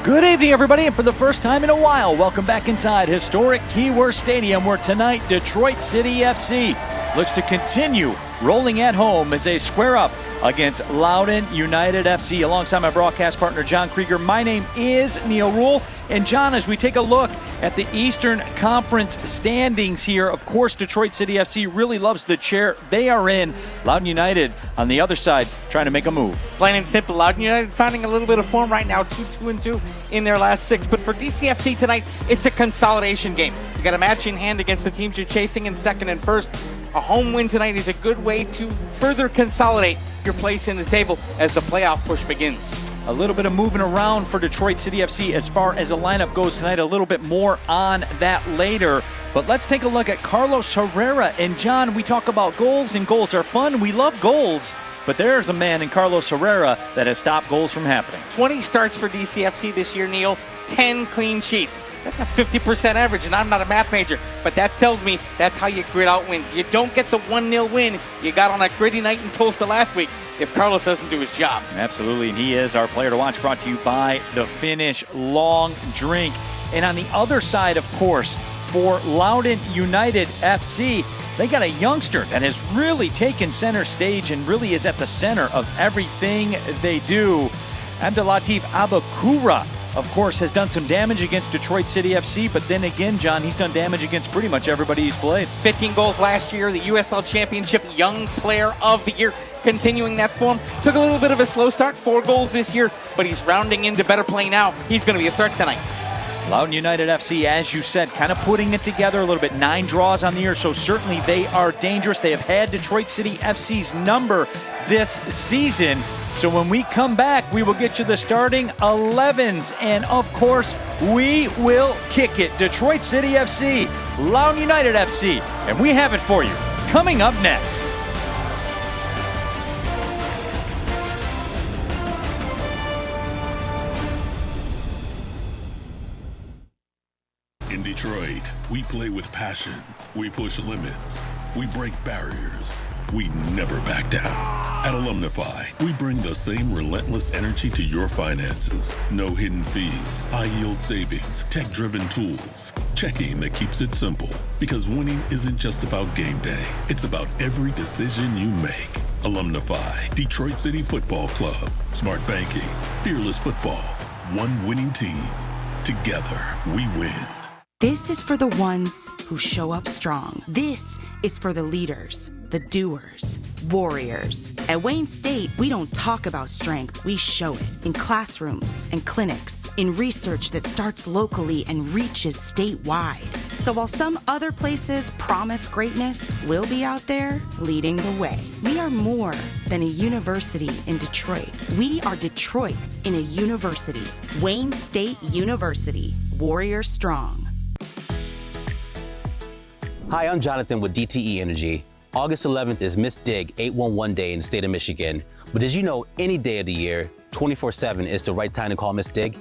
Good evening, everybody, and for the first time in a while, welcome back inside historic Keyworth Stadium, where tonight Detroit City FC looks to continue rolling at home as they square up against Loudoun United FC. Alongside my broadcast partner, John Krieger, my name is Neil Rule. And John, as we take a look at the Eastern Conference standings here, of course, Detroit City FC really loves the chair they are in. Loudoun United on the other side trying to make a move. Plain and simple, Loudoun United finding a little bit of form right now, 2-2-2 in their last 6. But for DCFC tonight, it's a consolidation game. You got a match in hand against the teams you're chasing in second and first. A home win tonight is a good way to further consolidate your place in the table as the playoff push begins. A little bit of moving around for Detroit City FC as far as the lineup goes tonight. A little bit more on that later. But let's take a look at Carlos Herrera. And John, we talk about goals, and goals are fun. We love goals. But there's a man in Carlos Herrera that has stopped goals from happening. 20 starts for DCFC this year, Neil. 10 clean sheets. That's a 50% average, and I'm not a math major, but that tells me that's how you grit out wins. You don't get the 1-0 win you got on that gritty night in Tulsa last week if Carlos doesn't do his job. Absolutely, and he is our player to watch, brought to you by The Finnish Long Drink. And on the other side, of course, for Loudoun United FC, they got a youngster that has really taken center stage and really is at the center of everything they do. Abdulatif Abakura, of course, has done some damage against Detroit City FC, but then again, John, he's done damage against pretty much everybody he's played. 15 goals last year, the USL Championship Young Player of the Year, continuing that form. Took a little bit of a slow start, 4 goals this year, but he's rounding into better play now. He's going to be a threat tonight. Loudoun United FC, as you said, kind of putting it together a little bit. 9 draws on the year, so certainly they are dangerous. They have had Detroit City FC's number this season. So when we come back, we will get you the starting 11s. And of course, we will kick it. Detroit City FC, Loudoun United FC. And we have it for you coming up next. In Detroit, we play with passion. We push limits. We break barriers. We never back down. At Alumnify, we bring the same relentless energy to your finances. No hidden fees, high-yield savings, tech-driven tools. Checking that keeps it simple. Because winning isn't just about game day. It's about every decision you make. Alumnify, Detroit City Football Club. Smart banking, fearless football. One winning team. Together, we win. This is for the ones who show up strong. This is for the leaders, the doers, warriors. At Wayne State, we don't talk about strength, we show it in classrooms and clinics, in research that starts locally and reaches statewide. So while some other places promise greatness, we'll be out there leading the way. We are more than a university in Detroit. We are Detroit in a university. Wayne State University, Warrior Strong. Hi, I'm Jonathan with DTE Energy. August 11th is Miss Dig 811 Day in the state of Michigan. But did you know any day of the year, 24/7 is the right time to call Miss Dig?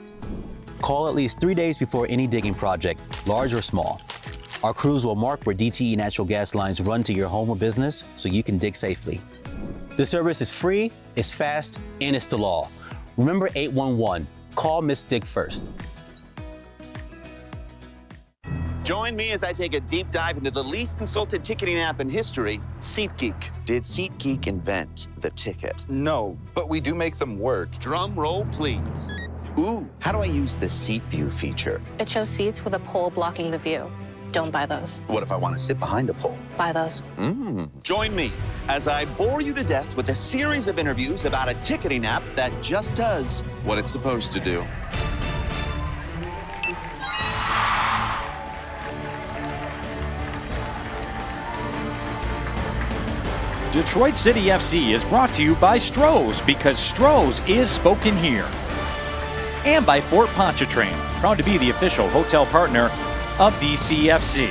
Call at least 3 days before any digging project, large or small. Our crews will mark where DTE natural gas lines run to your home or business so you can dig safely. The service is free, it's fast, and it's the law. Remember 811. Call Miss Dig first. Join me as I take a deep dive into the least insulted ticketing app in history, SeatGeek. Did SeatGeek invent the ticket? No, but we do make them work. Drum roll, please. Ooh, how do I use the Seat View feature? It shows seats with a pole blocking the view. Don't buy those. What if I want to sit behind a pole? Buy those. Join me as I bore you to death with a series of interviews about a ticketing app that just does what it's supposed to do. Detroit City FC is brought to you by Stroh's, because Stroh's is spoken here. And by Fort Pontchartrain, proud to be the official hotel partner of DCFC.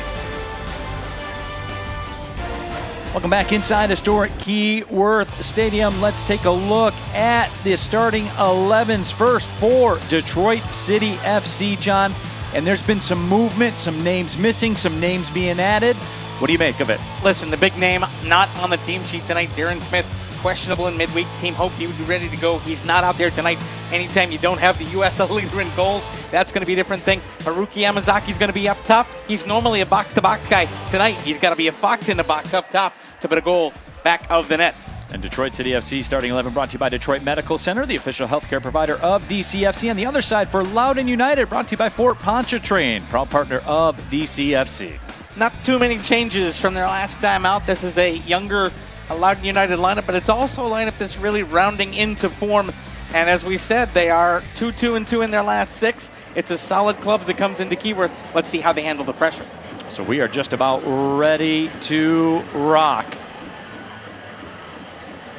Welcome back inside historic Keyworth Stadium. Let's take a look at the starting 11s first for Detroit City FC, John. And there's been some movement, some names missing, some names being added. What do you make of it? Listen, the big name not on the team sheet tonight, Darren Smith, questionable in midweek. Team hoped he would be ready to go. He's not out there tonight. Anytime you don't have the USL leader in goals, that's going to be a different thing. Haruki Yamazaki's going to be up top. He's normally a box-to-box guy. Tonight, he's got to be a fox in the box up top to put a goal back of the net. And Detroit City FC starting 11 brought to you by Detroit Medical Center, the official healthcare provider of DCFC. On the other side for Loudoun United, brought to you by Fort Pontchartrain, proud partner of DCFC. Not too many changes from their last time out. This is a younger Loudoun United lineup, but it's also a lineup that's really rounding into form. And as we said, they are 2-2-2 in their last 6. It's a solid club that comes into Keyworth. Let's see how they handle the pressure. So we are just about ready to rock.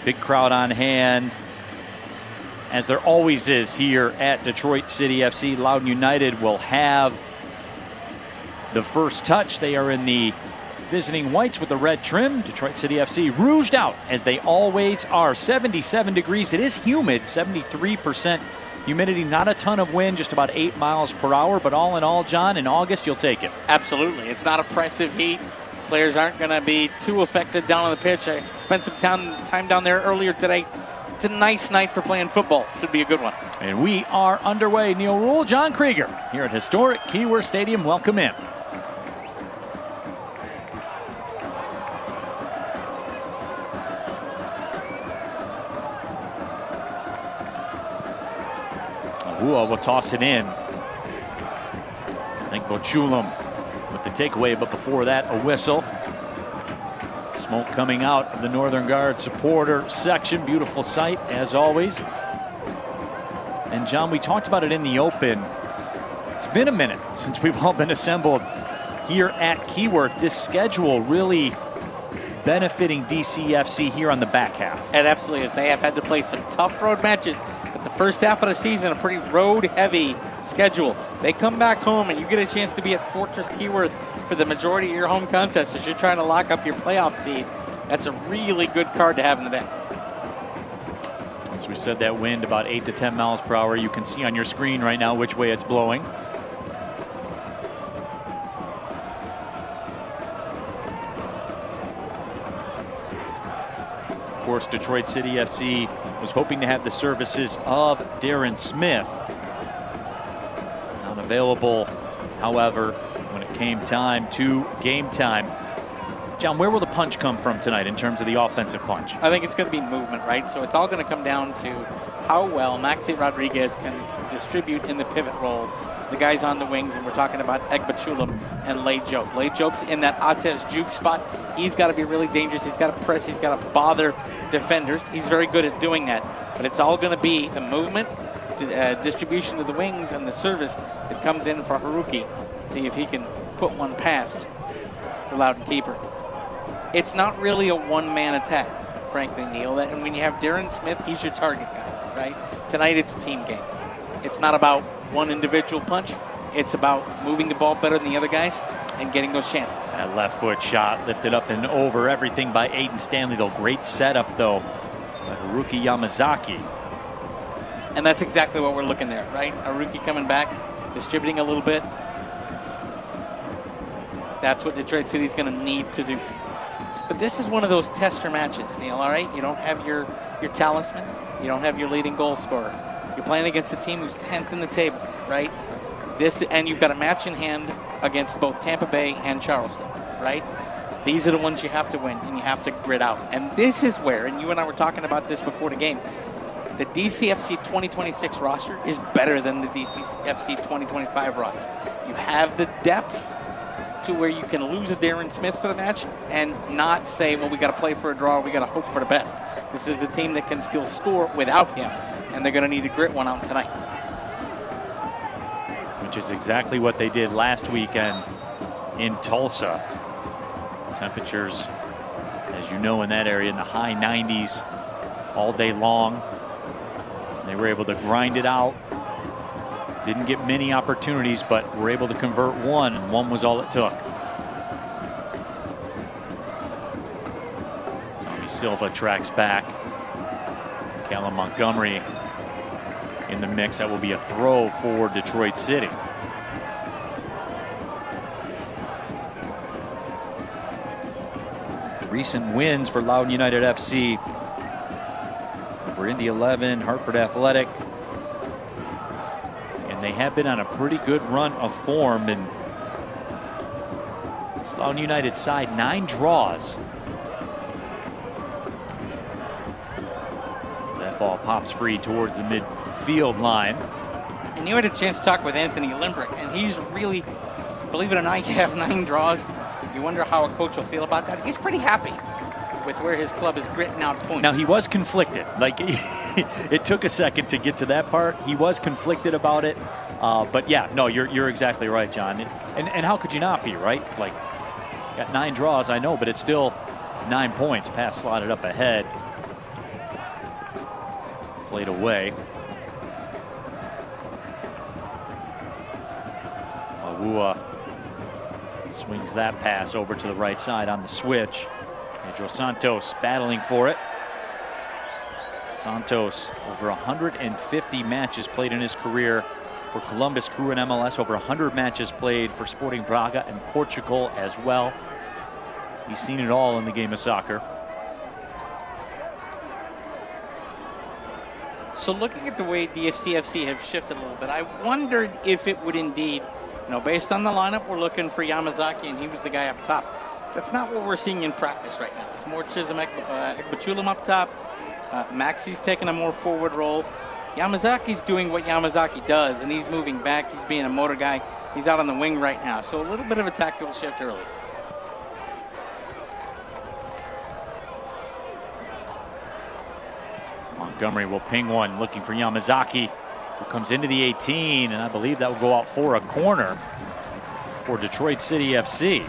Big crowd on hand, as there always is here at Detroit City FC. Loudoun United will have the first touch. They are in the visiting whites with the red trim. Detroit City FC rouged out, as they always are. 77 degrees. It is humid, 73% humidity. Not a ton of wind, just about 8 miles per hour. But all in all, John, in August, you'll take it. Absolutely. It's not oppressive heat. Players aren't going to be too affected down on the pitch. I spent some time down there earlier today. It's a nice night for playing football. Should be a good one. And we are underway. Neil Rule, John Krieger, here at historic Keyworth Stadium. Welcome in. Ahua will toss it in. I think Bochulam with the takeaway, but before that, a whistle. Smoke coming out of the Northern Guard supporter section. Beautiful sight, as always. And John, we talked about it in the open. It's been a minute since we've all been assembled here at Keyworth. This schedule really benefiting DCFC here on the back half. It absolutely is. They have had to play some tough road matches, but the first half of the season, a pretty road-heavy schedule. They come back home, and you get a chance to be at Fortress Keyworth for the majority of your home contests as you're trying to lock up your playoff seed. That's a really good card to have in the deck. As we said, that wind about 8 to 10 miles per hour. You can see on your screen right now which way it's blowing. Of course, Detroit City FC was hoping to have the services of Darren Smith. Not available, however, when it came time to game time. John, where will the punch come from tonight in terms of the offensive punch? I think it's going to be movement, right? So it's all going to come down to how well Maxi Rodriguez can distribute in the pivot role to the guys on the wings, and we're talking about Egbachulam and Lejope. Lejope's in that Atez Juve spot. He's got to be really dangerous. He's got to press. He's got to bother defenders. He's very good at doing that. But it's all going to be the movement, distribution of the wings, and the service that comes in for Haruki. See if he can put one past the Loudoun keeper. It's not really a one-man attack, frankly, Neil. And when you have Darren Smith, he's your target guy, right? Tonight it's a team game. It's not about one individual punch. It's about moving the ball better than the other guys and getting those chances. That left foot shot lifted up and over everything by Aiden Stanley, though. Great setup, though, by Haruki Yamazaki. And that's exactly what we're looking there, right? Haruki coming back, distributing a little bit. That's what Detroit City's going to need to do. But this is one of those tester matches, Neil, all right? You don't have your talisman. You don't have your leading goal scorer. You're playing against a team who's 10th in the table, right? And you've got a match in hand against both Tampa Bay and Charleston, right? These are the ones you have to win, and you have to grit out. And this is where, and you and I were talking about this before the game, the DCFC 2026 roster is better than the DCFC 2025 roster. You have the depth to where you can lose a Darren Smith for the match and not say, well, we got to play for a draw, we got to hope for the best. This is a team that can still score without him, and they're going to need to grit one out tonight. Which is exactly what they did last weekend in Tulsa. Temperatures, as you know, in that area in the high 90s all day long. They were able to grind it out. Didn't get many opportunities, but were able to convert one, and one was all it took. Tommy Silva tracks back. Callum Montgomery in the mix. That will be a throw for Detroit City. Recent wins for Loudoun United FC for Indy 11, Hartford Athletic. And they have been on a pretty good run of form. And Loudoun United side, 9 draws. As that ball pops free towards the midfield line. And you had a chance to talk with Anthony Limbrick, and he's really, believe it or not, you have 9 draws. You wonder how a coach will feel about that. He's pretty happy with where his club is gritting out points. Now, he was conflicted. Like, it took a second to get to that part. He was conflicted about it. But yeah, no, you're exactly right, John. And how could you not be, right? Like, got 9 draws, I know, but it's still 9 points. Pass slotted up ahead. Played away. Awua swings that pass over to the right side on the switch. Pedro Santos battling for it. Santos, over 150 matches played in his career for Columbus Crew in MLS, over 100 matches played for Sporting Braga and Portugal as well. He's seen it all in the game of soccer. So looking at the way DFCFC have shifted a little bit, I wondered if it would indeed, based on the lineup, we're looking for Yamazaki, and he was the guy up top. That's not what we're seeing in practice right now. It's more Chisholm Ekbachulam up top. Maxi's taking a more forward role. Yamazaki's doing what Yamazaki does, and he's moving back. He's being a motor guy. He's out on the wing right now. So a little bit of a tactical shift early. Montgomery will ping one, looking for Yamazaki, who comes into the 18, and I believe that will go out for a corner for Detroit City FC.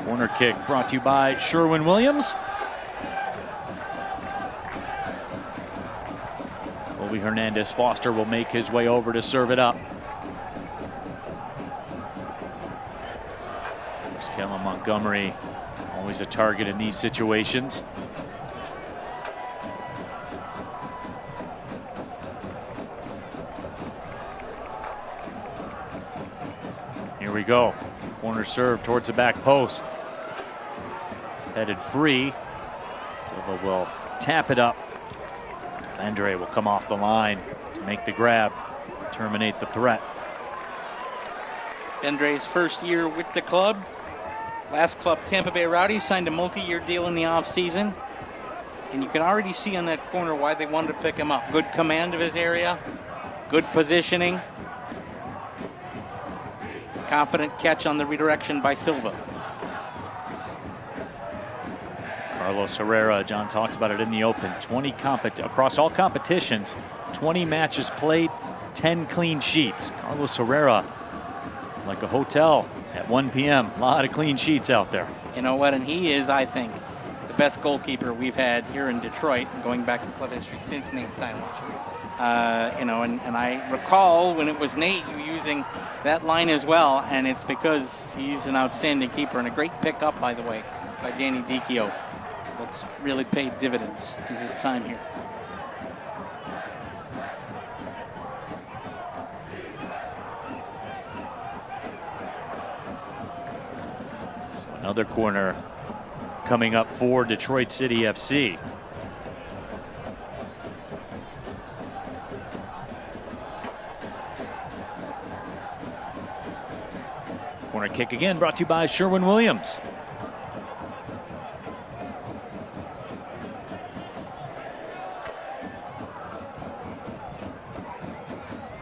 Corner kick brought to you by Sherwin-Williams. Colby Hernandez Foster will make his way over to serve it up. There's Kellen Montgomery, always a target in these situations. Here we go. Corner serve towards the back post. It's headed free. Silva will tap it up. Andre will come off the line to make the grab, terminate the threat. Andre's first year with the club. Last club, Tampa Bay Rowdies, signed a multi-year deal in the offseason. And you can already see on that corner why they wanted to pick him up. Good command of his area, good positioning. Confident catch on the redirection by Silva. Carlos Herrera, John talked about it in the open. 20 across all competitions, 20 matches played, 10 clean sheets. Carlos Herrera, like a hotel at 1 p.m. A lot of clean sheets out there. You know what? And he is, I think, the best goalkeeper we've had here in Detroit, going back in club history since Nate Steinwasser. And I recall when it was Nate using that line as well, and it's because he's an outstanding keeper and a great pickup, by the way, by Danny Dicchio. That's really paid dividends in his time here. So another corner coming up for Detroit City FC. Corner kick again, brought to you by Sherwin-Williams.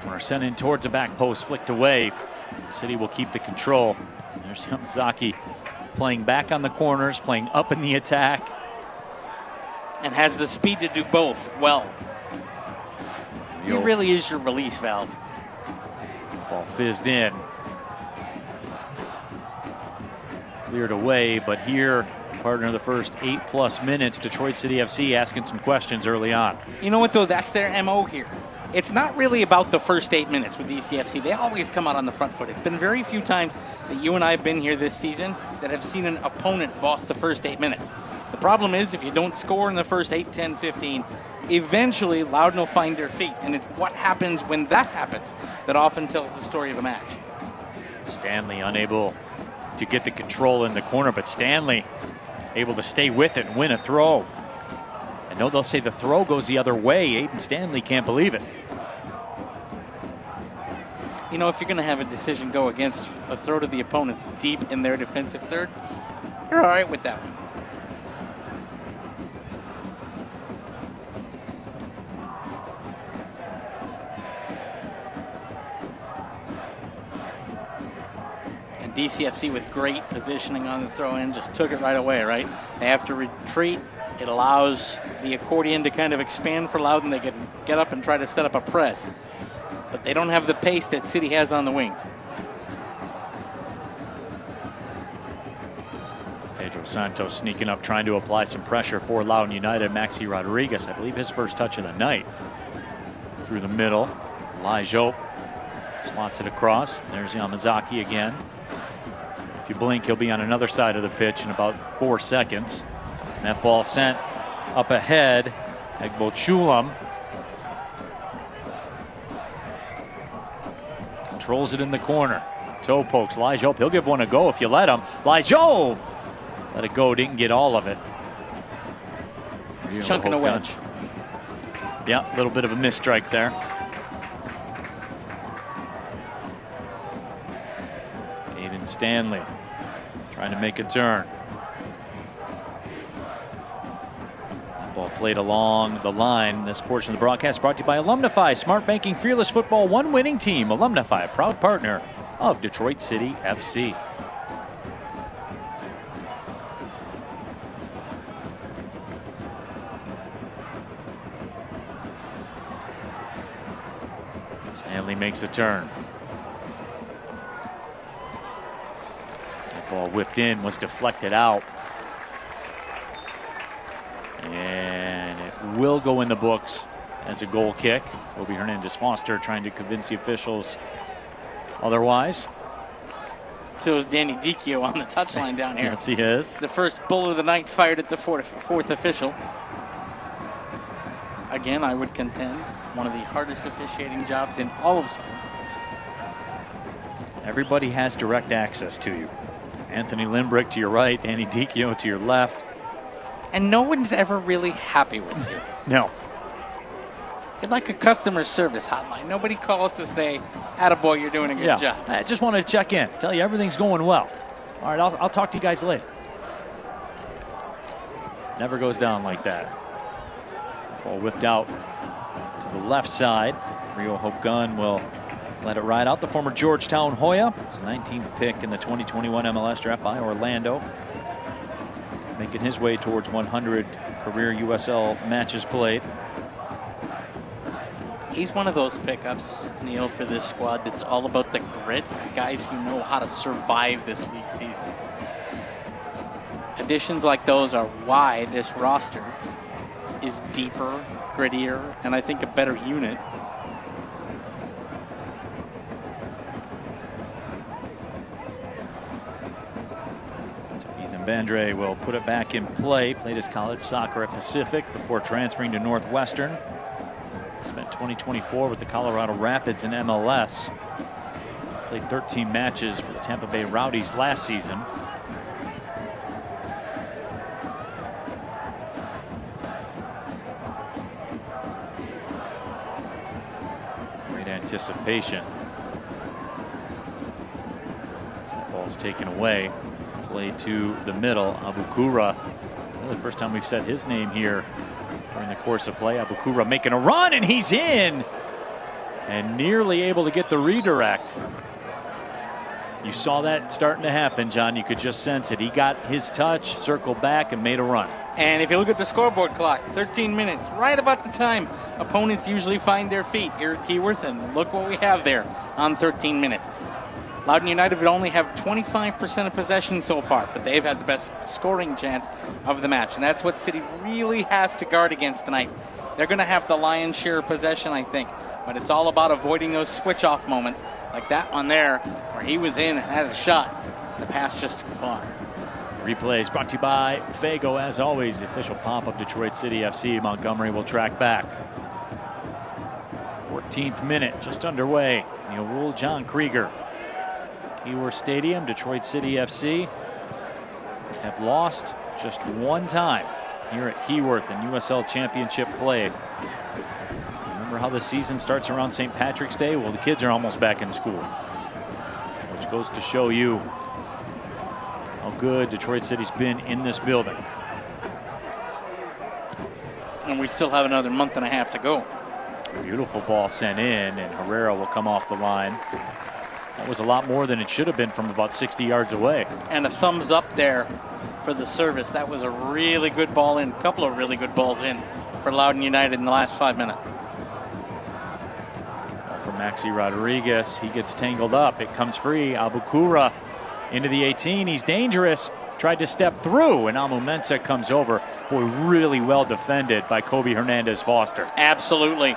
Corner sent in towards the back post, flicked away. City will keep the control. There's Yamazaki playing back on the corners, playing up in the attack. And has the speed to do both well. He really is your release valve. Ball fizzed in. Cleared away, but here, partner, the first 8+ minutes, Detroit City FC asking some questions early on. You know what, though? That's their MO here. It's not really about the first 8 minutes with DCFC. They always come out on the front foot. It's been very few times that you and I have been here this season that have seen an opponent boss the first 8 minutes. The problem is, if you don't score in the first 8, 10, 15, eventually Loudoun will find their feet. And it's what happens when that happens that often tells the story of a match. Stanley unable to get the control in the corner, but Stanley able to stay with it and win a throw. I know they'll say the throw goes the other way. Aiden Stanley can't believe it. You know, if you're going to have a decision go against you, a throw to the opponent deep in their defensive third, you're all right with that one. And DCFC with great positioning on the throw-in just took it right away, right? They have to retreat. It allows the accordion to kind of expand for Loudoun. They can get up and try to set up a press. But they don't have the pace that City has on the wings. Pedro Santos sneaking up, trying to apply some pressure for Loudoun United. Maxi Rodriguez, I believe his first touch of the night. Through the middle. Elijah slots it across. There's Yamazaki again. If you blink, he'll be on another side of the pitch in about 4 seconds. And that ball sent up ahead. Egbo Chulam controls it in the corner. Toe pokes. Lijop, he'll give one a go if you let him. Lijop! Let it go, didn't get all of it. Chunking a wedge. Yeah, a little bit of a misstrike there. Aiden Stanley trying to make a turn. Ball played along the line. This portion of the broadcast brought to you by Alumnify, smart banking, fearless football, one winning team. Alumnify, proud partner of Detroit City FC. Stanley makes a turn. That ball whipped in, was deflected out. And it will go in the books as a goal kick. Kobe Hernandez-Foster trying to convince the officials otherwise. So is Danny Dicchio on the touchline down here. Yes, he is. The first bullet of the night fired at the fourth official. Again, I would contend one of the hardest officiating jobs in all of sports. Everybody has direct access to you. Anthony Limbrick to your right, Danny Dicchio to your left. And no one's ever really happy with you. No. You're like a customer service hotline. Nobody calls to say, attaboy, you're doing a good job. I just wanted to check in, tell you everything's going well. All right, I'll talk to you guys later. Never goes down like that. Ball whipped out to the left side. Rio Hope Gunn will let it ride out. The former Georgetown Hoya. It's the 19th pick in the 2021 MLS draft by Orlando. Making his way towards 100 career USL matches played. He's one of those pickups, Neil, for this squad that's all about the grit. Guys who know how to survive this league season. Additions like those are why this roster is deeper, grittier, and I think a better unit. Bandre will put it back in play. Played his college soccer at Pacific before transferring to Northwestern. Spent 2024 with the Colorado Rapids in MLS. Played 13 matches for the Tampa Bay Rowdies last season. Great anticipation. That ball's taken away. Play to the middle. Abukura. Really the first time we've said his name here during the course of play. Abukura making a run, and he's in. And nearly able to get the redirect. You saw that starting to happen, John. You could just sense it. He got his touch, circled back, and made a run. And if you look at the scoreboard clock, 13 minutes, right about the time opponents usually find their feet here at Keyworth, and look what we have there on 13 minutes. Loudoun United would only have 25% of possession so far, but they've had the best scoring chance of the match, and that's what City really has to guard against tonight. They're going to have the lion's share of possession, I think, but it's all about avoiding those switch-off moments like that one there where he was in and had a shot. The pass just too far. Replays brought to you by Fago. As always, the official pomp of Detroit City FC. Montgomery will track back. 14th minute, just underway. Neil Rule, John Krieger. Keyworth Stadium. Detroit City FC have lost just one time here at Keyworth in USL Championship play. Remember how the season starts around St. Patrick's Day? Well, the kids are almost back in school, which goes to show you how good Detroit City's been in this building. And we still have another month and a half to go. Beautiful ball sent in, and Herrera will come off the line. That was a lot more than it should have been from about 60 yards away. And a thumbs up there for the service. That was a really good ball in. A couple of really good balls in for Loudoun United in the last 5 minutes. Ball for Maxi Rodriguez. He gets tangled up. It comes free. Abukura into the 18. He's dangerous. Tried to step through, and Amu Mensah comes over. Boy, really well defended by Kobe Hernandez-Foster. Absolutely.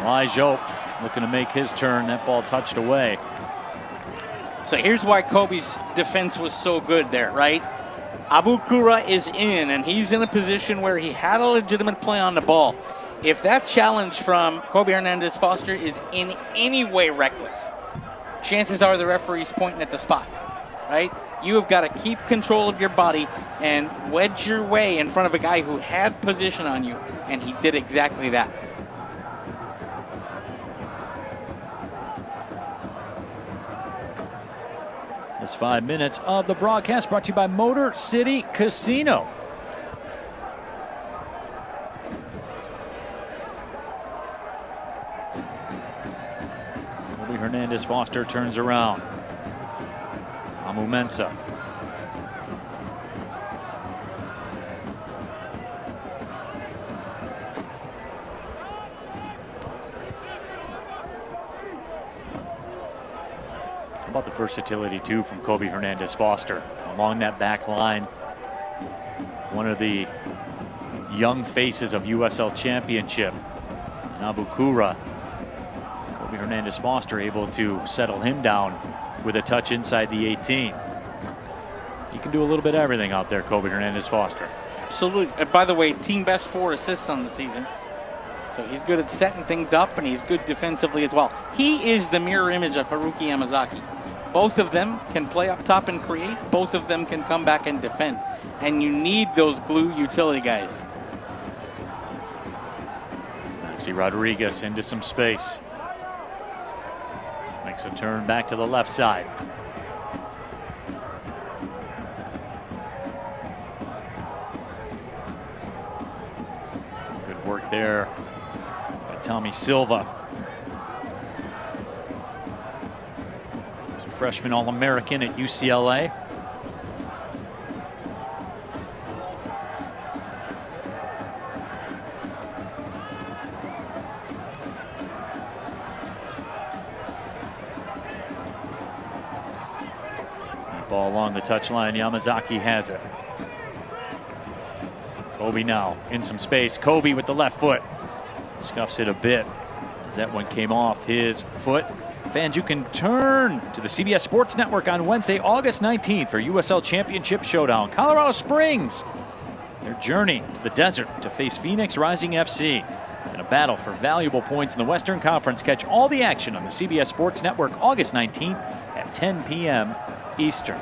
Elijah looking to make his turn. That ball touched away. So here's why Kobe's defense was so good there, right? Abukura is in, and he's in a position where he had a legitimate play on the ball. If that challenge from Kobe Hernandez-Foster is in any way reckless, chances are the referee's pointing at the spot, right? You have got to keep control of your body and wedge your way in front of a guy who had position on you, and he did exactly that. This 5 minutes of the broadcast brought to you by Motor City Casino. Kobe Hernandez-Foster turns around. Amu Mensah. How about the versatility, too, from Kobe Hernandez-Foster along that back line? One of the young faces of USL Championship. Abukura. Kobe Hernandez-Foster able to settle him down with a touch inside the 18. He can do a little bit of everything out there, Kobe Hernandez-Foster. Absolutely. And by the way, team best 4 assists on the season. So he's good at setting things up, and he's good defensively as well. He is the mirror image of Haruki Yamazaki. Both of them can play up top and create. Both of them can come back and defend. And you need those glue utility guys. Maxi Rodriguez into some space. Makes a turn back to the left side. Good work there by Tommy Silva. He's a freshman All-American at UCLA. Ball along the touchline. Yamazaki has it. Kobe now in some space. Kobe with the left foot. Scuffs it a bit as that one came off his foot. Fans, you can turn to the CBS Sports Network on Wednesday, August 19th for USL Championship Showdown. Colorado Springs, their journey to the desert to face Phoenix Rising FC in a battle for valuable points in the Western Conference. Catch all the action on the CBS Sports Network August 19th at 10 p.m. Eastern.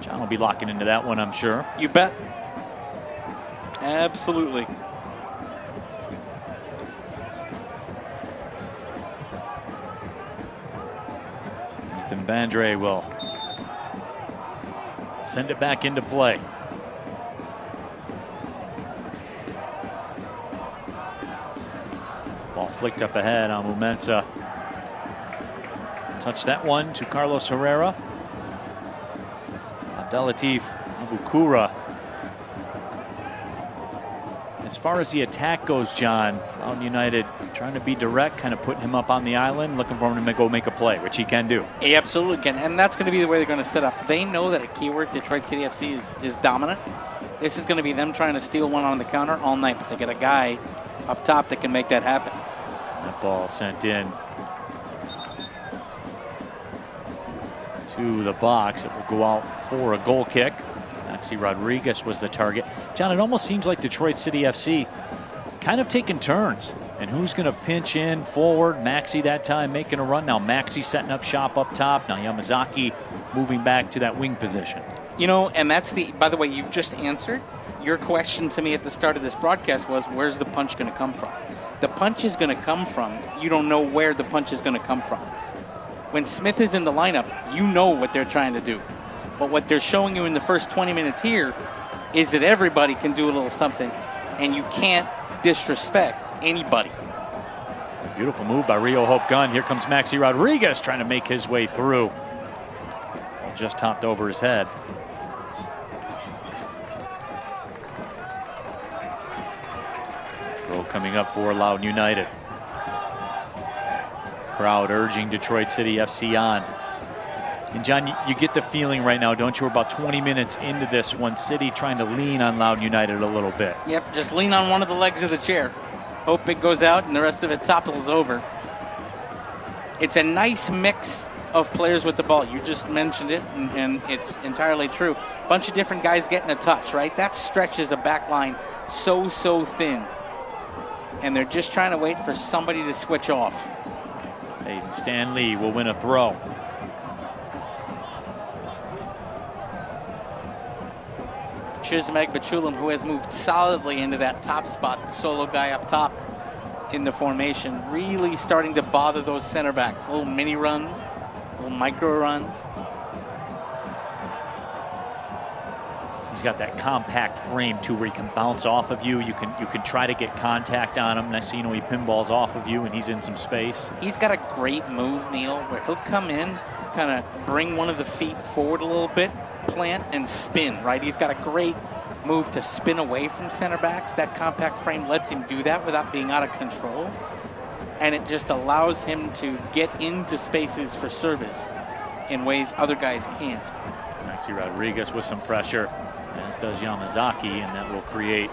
John will be locking into that one, I'm sure. You bet. Absolutely. Ethan Bandre will send it back into play. Ball flicked up ahead. Amu Mensah touched that one to Carlos Herrera. Abdelatif Abukura. As far as the attack goes, John, Loudoun United trying to be direct, kind of putting him up on the island, looking for him to go make a play, which he can do. He absolutely can, and that's going to be the way they're going to set up. They know that at Keyworth, Detroit City FC is dominant. This is going to be them trying to steal one on the counter all night, but they get a guy up top that can make that happen. That ball sent in to the box. It will go out for a goal kick. Maxi Rodriguez was the target. John, it almost seems like Detroit City FC kind of taking turns And who's going to pinch in forward? Maxi that time making a run. Now Maxi setting up shop up top. Now Yamazaki moving back to that wing position. You know, and that's by the way, you've just answered. Your question to me at the start of this broadcast was, where's the punch going to come from? The punch is going to come from, you don't know where the punch is going to come from. When Smith is in the lineup, you know what they're trying to do. But what they're showing you in the first 20 minutes here is that everybody can do a little something, and you can't disrespect anybody. A beautiful move by Rio Hope Gunn. Here comes Maxi Rodriguez trying to make his way through. Ball just topped over his head. Throw coming up for Loudoun United. Crowd urging Detroit City FC on. And John, you get the feeling right now, don't you? We're about 20 minutes into this one. City trying to lean on Loudoun United a little bit. Yep, just lean on one of the legs of the chair. Hope it goes out and the rest of it topples over. It's a nice mix of players with the ball. You just mentioned it, and it's entirely true. Bunch of different guys getting a touch, right? That stretches a back line so thin. And they're just trying to wait for somebody to switch off. Aiden Stanley will win a throw. Chismeg Bachulim, who has moved solidly into that top spot, the solo guy up top in the formation, really starting to bother those center backs. Little mini runs, little micro runs. He's got that compact frame too, where he can bounce off of you. You can try to get contact on him. Next thing you know, he pinballs off of you, and he's in some space. He's got a great move, Neil, where he'll come in, kind of bring one of the feet forward a little bit, plant and spin, right? He's got a great move to spin away from center backs. That compact frame lets him do that without being out of control. And it just allows him to get into spaces for service in ways other guys can't. Maxi Rodriguez with some pressure, as does Yamazaki, and that will create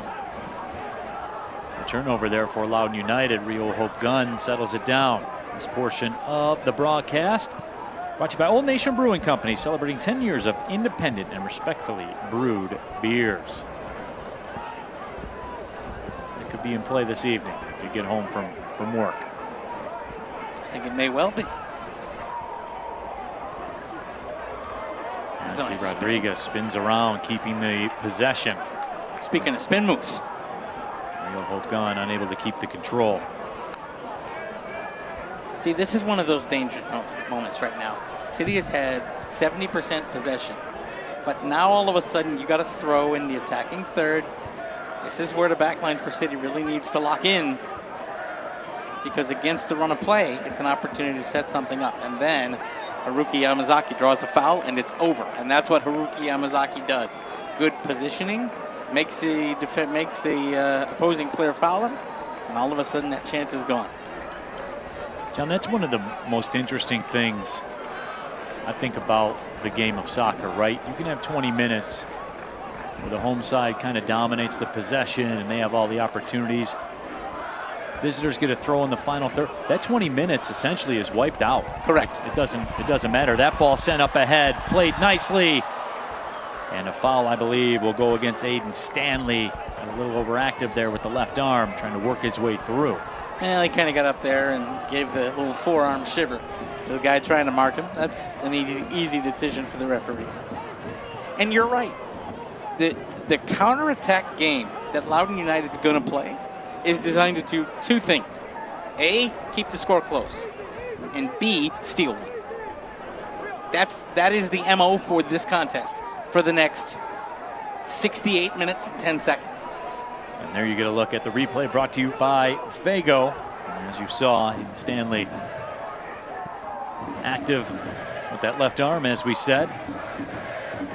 a turnover there for Loudoun United. Rio Hope Gunn settles it down. This portion of the broadcast brought to you by Old Nation Brewing Company, celebrating 10 years of independent and respectfully brewed beers. It could be in play this evening if you get home from work. I think it may well be. Maxi Rodriguez spins around, keeping the possession. Speaking of spin moves, Rio Hope Gunn unable to keep the control. See, this is one of those dangerous moments right now. City has had 70% possession, but now all of a sudden you got to throw in the attacking third. This is where the back line for City really needs to lock in, because against the run of play, it's an opportunity to set something up. And then Haruki Yamazaki draws a foul, and it's over. And that's what Haruki Yamazaki does. Good positioning, makes the opposing player foul him, and all of a sudden that chance is gone. John, that's one of the most interesting things I think about the game of soccer, right? You can have 20 minutes where the home side kind of dominates the possession and they have all the opportunities. Visitors get a throw in the final third. That 20 minutes essentially is wiped out. Correct. It doesn't matter. That ball sent up ahead, played nicely. And a foul, I believe, will go against Aiden Stanley. A little overactive there with the left arm, trying to work his way through. Well, he kind of got up there and gave the little forearm shiver to the guy trying to mark him. That's an easy decision for the referee. And you're right. The counterattack game that Loudoun United's going to play is designed to do two things. A, keep the score close. And B, steal one. That is the MO for this contest for the next 68 minutes and 10 seconds. And there you get a look at the replay brought to you by Fago. And as you saw, Stanley active with that left arm, as we said.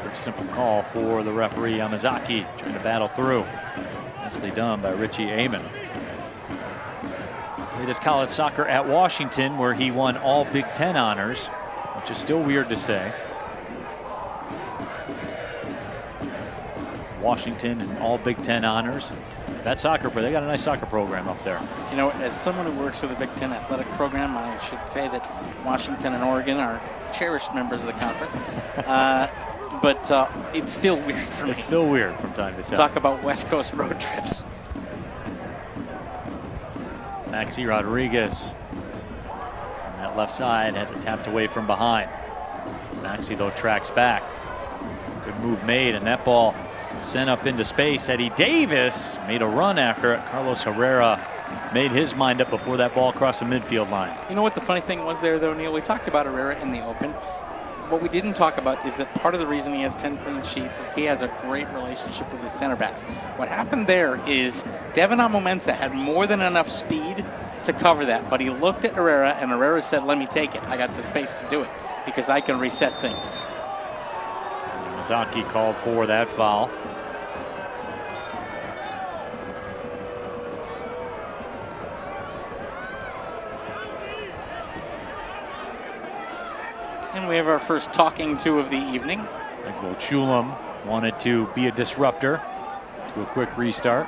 Pretty simple call for the referee, Yamazaki, trying to battle through. Nicely done by Richie Amon. Played his college soccer at Washington, where he won all Big Ten honors, which is still weird to say. Washington and all Big Ten honors. That soccer player, they got a nice soccer program up there. You know, as someone who works for the Big Ten athletic program, I should say that Washington and Oregon are cherished members of the conference. But it's still weird for me. It's still weird from time to time. Talk about West Coast road trips. Maxi Rodriguez on that left side has it tapped away from behind. Maxi, though, tracks back. Good move made, and that ball sent up into space. Eddie Davis made a run after it. Carlos Herrera made his mind up before that ball crossed the midfield line. You know what the funny thing was there, though, Neil? We talked about Herrera in the open. What we didn't talk about is that part of the reason he has 10 clean sheets is he has a great relationship with his center backs. What happened there is Devon Amomensa had more than enough speed to cover that, but he looked at Herrera, and Herrera said, let me take it. I got the space to do it because I can reset things. Mizaki called for that foul. And we have our first talking to of the evening. Egbo Chulam wanted to be a disruptor to a quick restart.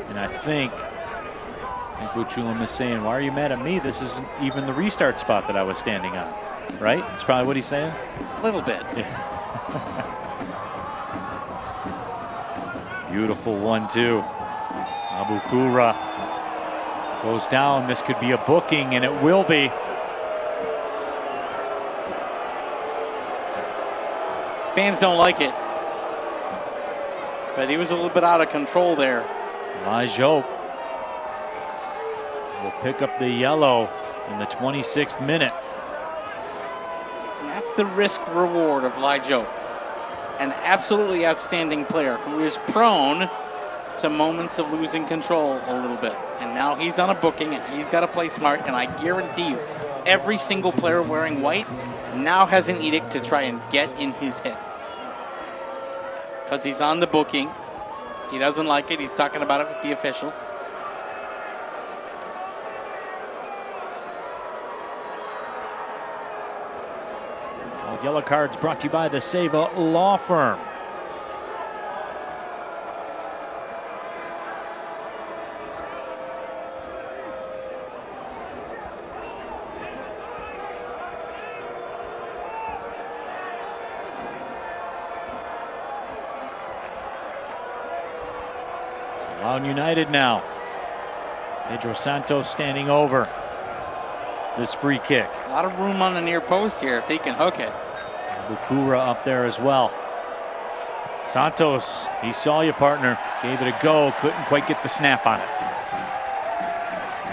And I think Egbo Chulam is saying, why are you mad at me? This isn't even the restart spot that I was standing on. Right? That's probably what he's saying. A little bit. Yeah. Beautiful 1-2. Abukura goes down. This could be a booking, and it will be. Fans don't like it, but he was a little bit out of control there. Lajope will pick up the yellow in the 26th minute. And that's the risk reward of Lajope. An absolutely outstanding player who is prone to moments of losing control a little bit. And now he's on a booking and he's got to play smart. And I guarantee you, every single player wearing white now has an edict to try and get in his head. Because he's on the booking. He doesn't like it. He's talking about it with the official. Well, yellow cards brought to you by the Seva Law Firm. Loudoun United now. Pedro Santos standing over this free kick. A lot of room on the near post here if he can hook it. Bukura up there as well. Santos, he saw you, partner. Gave it a go, couldn't quite get the snap on it.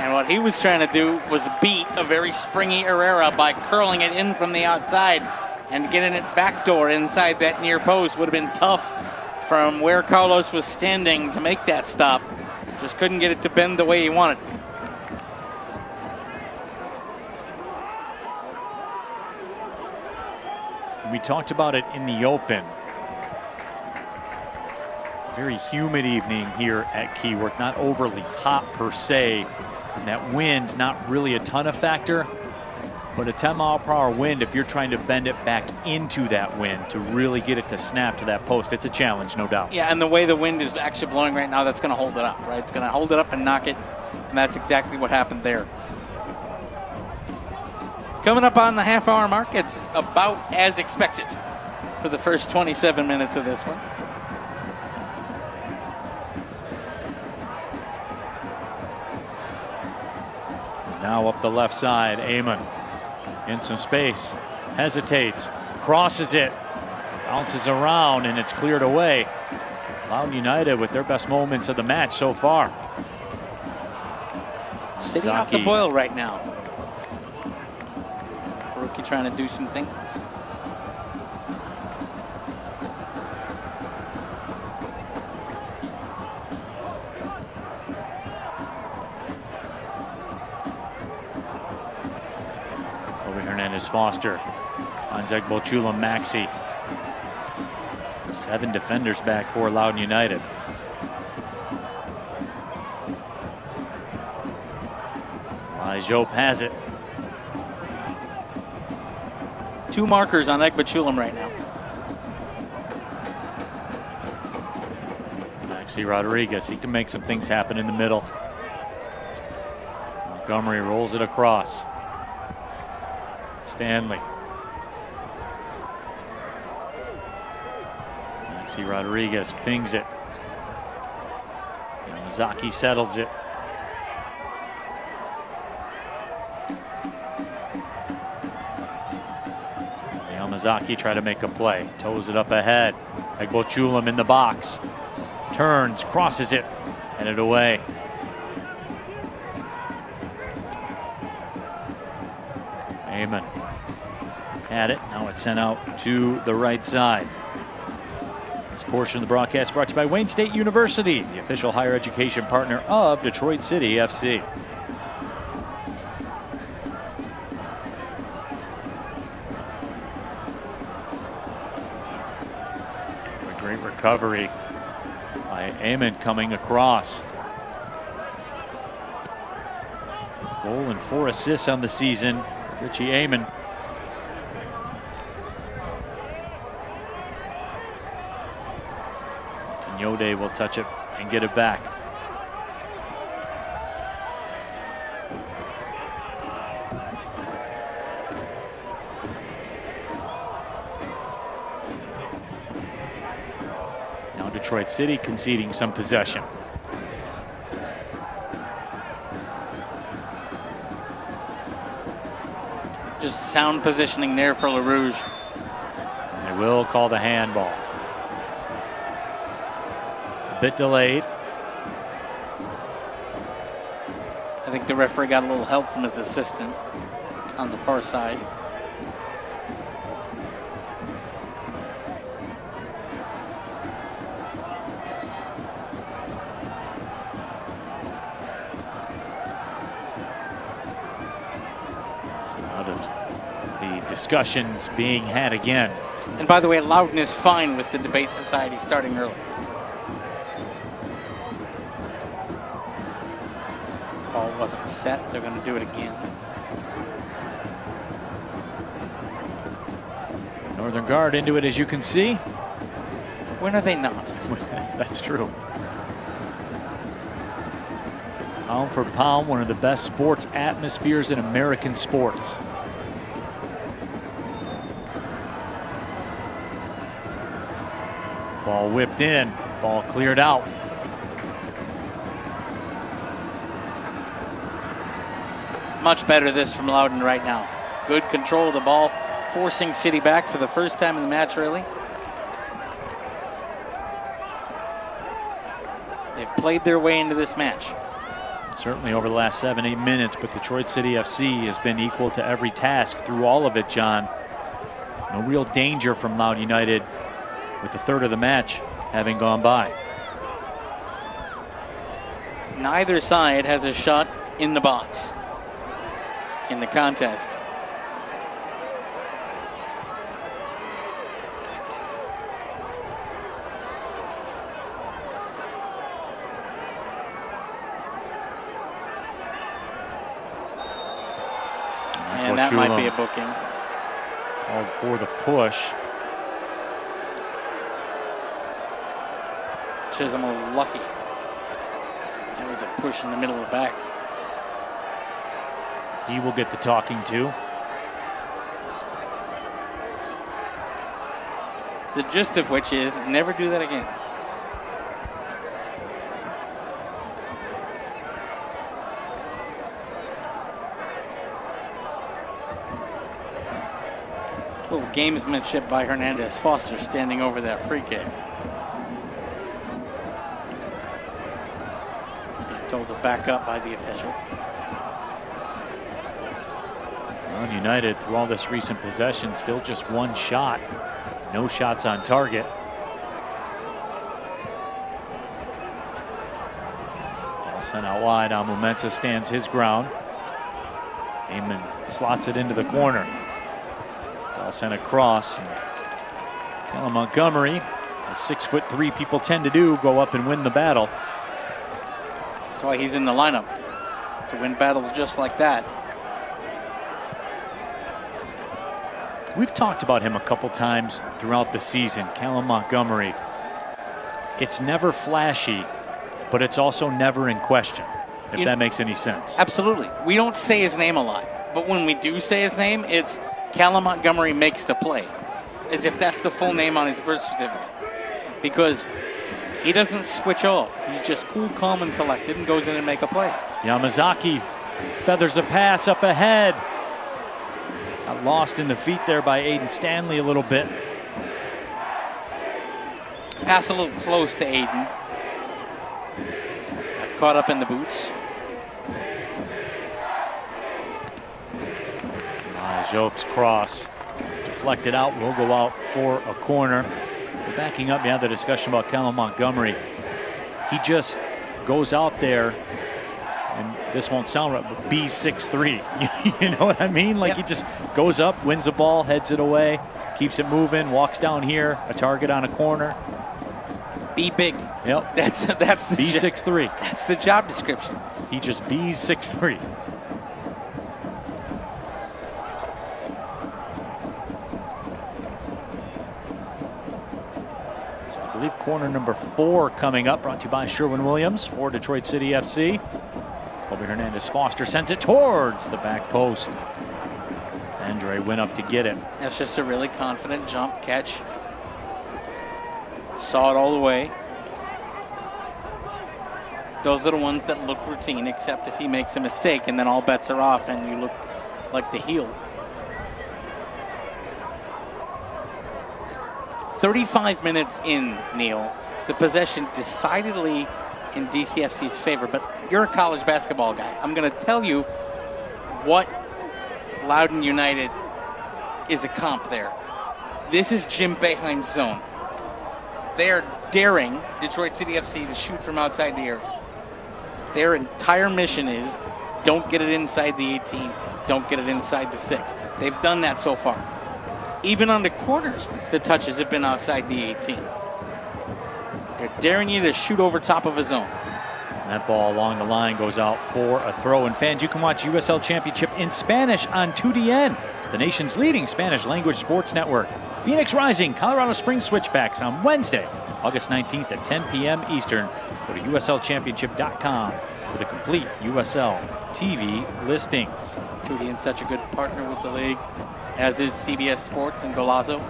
And what he was trying to do was beat a very springy Herrera by curling it in from the outside and getting it backdoor inside that near post. Would have been tough from where Carlos was standing to make that stop. Just couldn't get it to bend the way he wanted. We talked about it in the open. Very humid evening here at Keyworth. Not overly hot per se. And that wind, not really a ton of factor. But a 10-mile-per-hour wind, if you're trying to bend it back into that wind to really get it to snap to that post, it's a challenge, no doubt. Yeah, and the way the wind is actually blowing right now, that's going to hold it up, right? It's going to hold it up and knock it. And that's exactly what happened there. Coming up on the half-hour mark, it's about as expected for the first 27 minutes of this one. Now up the left side, Amon in some space, hesitates, crosses it, bounces around, and it's cleared away. Loudoun United with their best moments of the match so far. Sitting off the boil right now. Rookie trying to do some things. Foster on Egbo Chulam Maxi. 7 defenders back for Loudoun United. Lajope has it. 2 markers on Egbo Chulam right now. Maxi Rodriguez, he can make some things happen in the middle. Montgomery rolls it across. Stanley. Maxi Rodriguez pings it. Yamazaki settles it. Yamazaki try to make a play. Toes it up ahead. Egbochulam in the box. Turns, crosses it, headed away. Heyman had it. Now it's sent out to the right side. This portion of the broadcast brought to you by Wayne State University, the official higher education partner of Detroit City FC. A great recovery by Amon coming across. Goal and 4 assists on the season for Richie Amon. Yode will touch it and get it back. Now Detroit City conceding some possession. Just sound positioning there for LaRouge. They will call the handball. Bit delayed. I think the referee got a little help from his assistant on the far side. So now the discussions being had again. And by the way, Loudoun is fine with the debate society starting early. Ball wasn't set. They're going to do it again. Northern Guard into it, as you can see. When are they not? That's true. Pound for pound, one of the best sports atmospheres in American sports. Ball whipped in, ball cleared out. Much better this from Loudoun right now. Good control of the ball, forcing City back for the first time in the match, really. They've played their way into this match. Certainly over the last 7-8 minutes, but Detroit City FC has been equal to every task through all of it, John. No real danger from Loudoun United with a third of the match having gone by. Neither side has a shot in the box in the contest. And that might be a booking. Called for the push. Chisholm lucky. That was a push in the middle of the back. He will get the talking to. The gist of which is never do that again. A little gamesmanship by Hernandez Foster standing over that free kick. Being told to back up by the official. Loudoun United, through all this recent possession, still just one shot. No shots on target. Ball sent out wide. Amumensa stands his ground. Amon slots it into the corner. Ball sent across. Callum Montgomery, a 6'3" people tend to do, go up and win the battle. That's why he's in the lineup, to win battles just like that. We've talked about him a couple times throughout the season, Callum Montgomery. It's never flashy, but it's also never in question, if that makes any sense. Absolutely. We don't say his name a lot, but when we do say his name, it's Callum Montgomery makes the play, as if that's the full name on his birth certificate. Because he doesn't switch off. He's just cool, calm, and collected and goes in and make a play. Yamazaki feathers a pass up ahead. Got lost in the feet there by Aiden Stanley a little bit. Pass a little close to Aiden. Got caught up in the boots. Jope's cross deflected out, will go out for a corner. We're backing up the discussion about Kellen Montgomery. He just goes out there, and this won't sound right, but B6'3". You know what I mean? Like, he just goes up, wins the ball, heads it away, keeps it moving, walks down here, a target on a corner. Be big. Yep. That's the B6'3". That's the job description. He just B6'3". I believe corner number 4 coming up, brought to you by Sherwin-Williams for Detroit City FC. Colby Hernandez-Foster sends it towards the back post. Andre went up to get it. That's just a really confident jump catch. Saw it all the way. Those are the ones that look routine, except if he makes a mistake, and then all bets are off and you look like the heel. 35 minutes in, Neil. The possession decidedly in DCFC's favor, but you're a college basketball guy. I'm going to tell you what Loudoun United is a comp there. This is Jim Boeheim's zone. They are daring Detroit City FC to shoot from outside the area. Their entire mission is don't get it inside the 18, don't get it inside the 6. They've done that so far. Even on the corners, the touches have been outside the 18. They're daring you to shoot over top of a zone. That ball along the line goes out for a throw. And fans, you can watch USL Championship in Spanish on 2DN, the nation's leading Spanish language sports network. Phoenix Rising, Colorado Springs Switchbacks on Wednesday, August 19th at 10 p.m. Eastern. Go to uslchampionship.com for the complete USL TV listings. 2DN such a good partner with the league, as is CBS Sports and Golazo.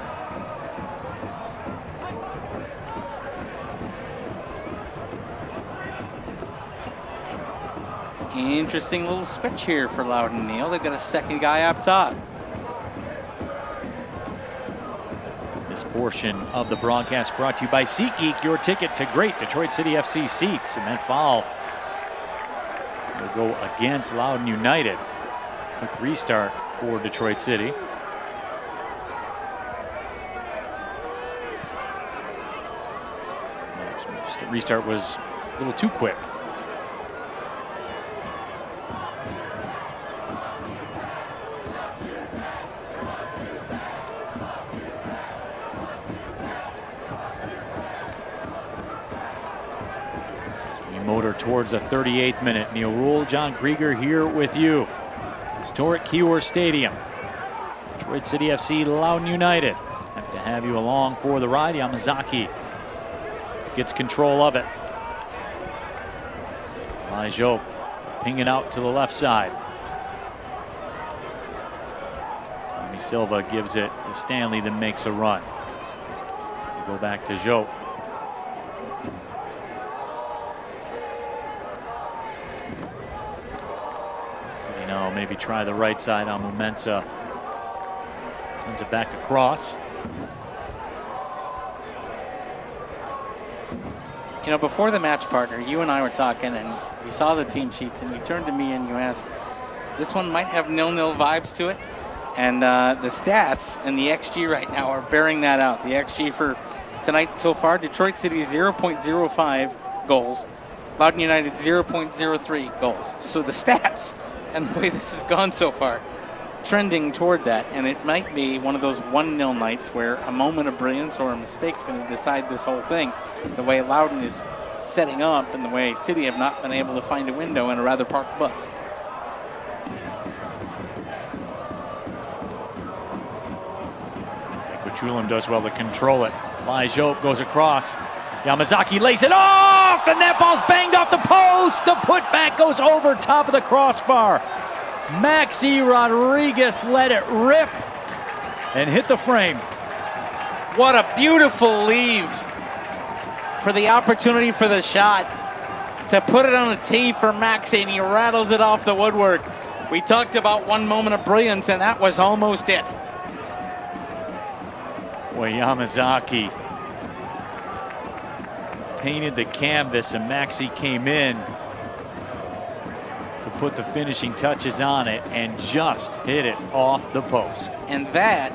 Interesting little switch here for Loudoun, Neil. They've got a second guy up top. This portion of the broadcast brought to you by SeatGeek, your ticket to great Detroit City FC seats. And that foul will go against Loudoun United. Quick restart for Detroit City. Restart was a little too quick. Motor towards the 38th minute. Neil Rule, John Krieger here with you. Historic Keyworth Stadium. Detroit City FC, Loudoun United. Happy to have you along for the ride. Yamazaki gets control of it. Elijah pinging out to the left side. Tommy Silva gives it to Stanley, then makes a run. We go back to Joe. Maybe try the right side on Momensa. Sends it back across. You know, before the match, partner, you and I were talking, and we saw the team sheets, and you turned to me and you asked, this one might have 0-0 vibes to it. And the stats and the XG right now are bearing that out. The XG for tonight so far, Detroit City 0.05 goals. Loudoun United 0.03 goals. So the stats and the way this has gone so far, trending toward that. And it might be one of those 1-0 nights where a moment of brilliance or a mistake is going to decide this whole thing. The way Loudoun is setting up and the way City have not been able to find a window in a rather parked bus. Bachulim does well to control it. Elijah goes across. Yamazaki lays it off, and that ball's banged off the post. The putback goes over top of the crossbar. Maxi Rodriguez let it rip and hit the frame. What a beautiful leave for the opportunity for the shot. To put it on a tee for Maxi, and he rattles it off the woodwork. We talked about one moment of brilliance, and that was almost it. Boy, Yamazaki painted the canvas, and Maxi came in to put the finishing touches on it and just hit it off the post. And that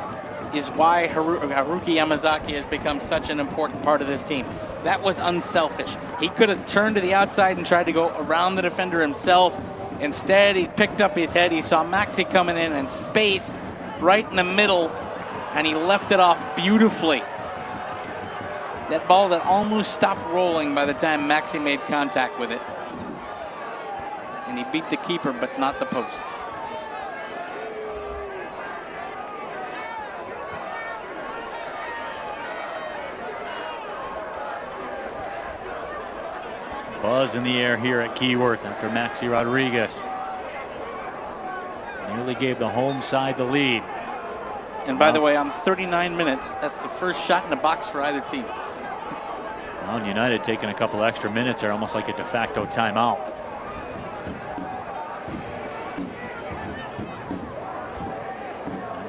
is why Haruki Yamazaki has become such an important part of this team. That was unselfish. He could have turned to the outside and tried to go around the defender himself. Instead, he picked up his head. He saw Maxi coming in and space right in the middle, and he left it off beautifully. That ball that almost stopped rolling by the time Maxi made contact with it. And he beat the keeper, but not the post. Buzz in the air here at Keyworth after Maxi Rodriguez nearly gave the home side the lead. And by the way, on 39 minutes, that's the first shot in the box for either team. Loudoun United taking a couple extra minutes there, almost like a de facto timeout.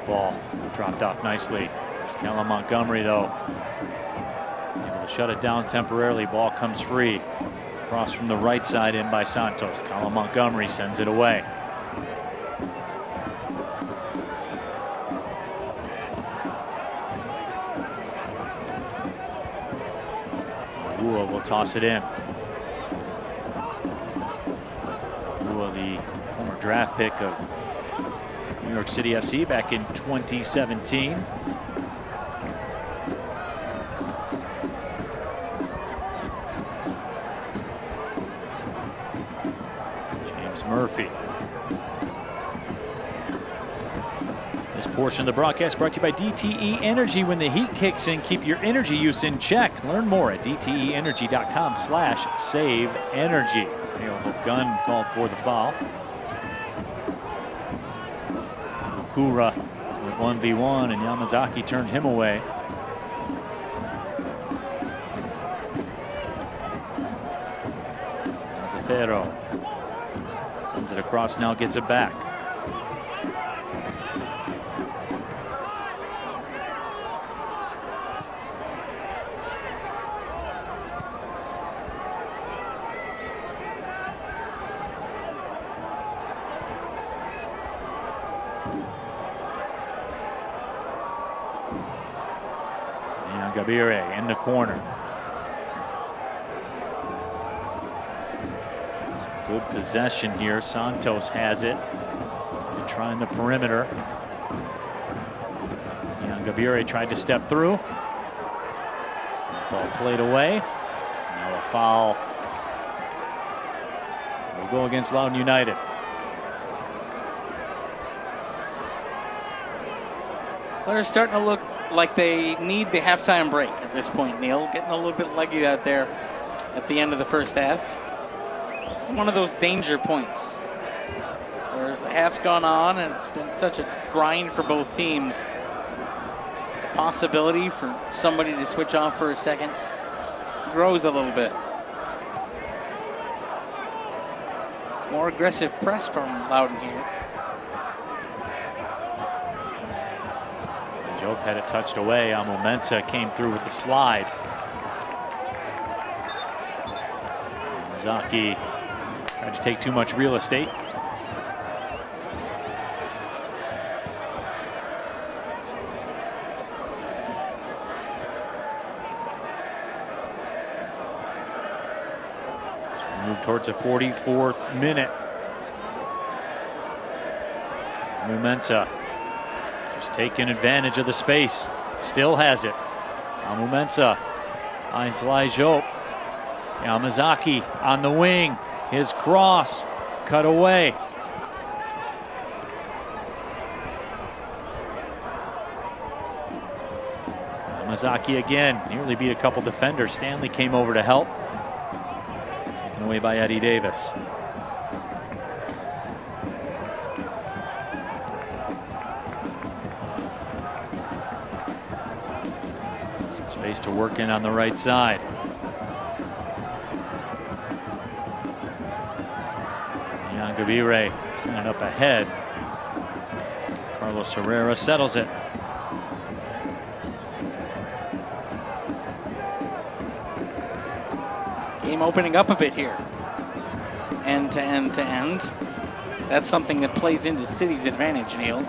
Ball dropped off nicely. There's Callum Montgomery, though, able to shut it down temporarily. Ball comes free. Cross from the right side in by Santos. Callum Montgomery sends it away. Ua will toss it in. Ua, the former draft pick of New York City FC back in 2017. Murphy. This portion of the broadcast brought to you by DTE Energy. When the heat kicks in, keep your energy use in check. Learn more at dteenergy.com/save-energy. Gunn called for the foul. Okura with 1v1, and Yamazaki turned him away. Azaferro sends it across, now gets it back. And Gabire in the corner. Good possession here. Santos has it. They're trying the perimeter. Gabire tried to step through. Ball played away. Now a foul will go against Loudoun United. They're starting to look like they need the halftime break at this point, Neil. Getting a little bit leggy out there at the end of the first half. This is one of those danger points. Whereas the half's gone on and it's been such a grind for both teams. The possibility for somebody to switch off for a second grows a little bit. More aggressive press from Loudoun here. Job had it touched away. Amumensa came through with the slide. Mizaki tried to take too much real estate. So we move towards the 44th minute. Amumensa just taking advantage of the space. Still has it. Amumensa finds Laijo. Yamazaki on the wing. His cross cut away. Yamazaki again nearly beat a couple defenders. Stanley came over to help. Taken away by Eddie Davis. Some space to work in on the right side. Nyangabire sent it up ahead. Carlos Herrera settles it. Game opening up a bit here. End to end to end. That's something that plays into City's advantage, Neil.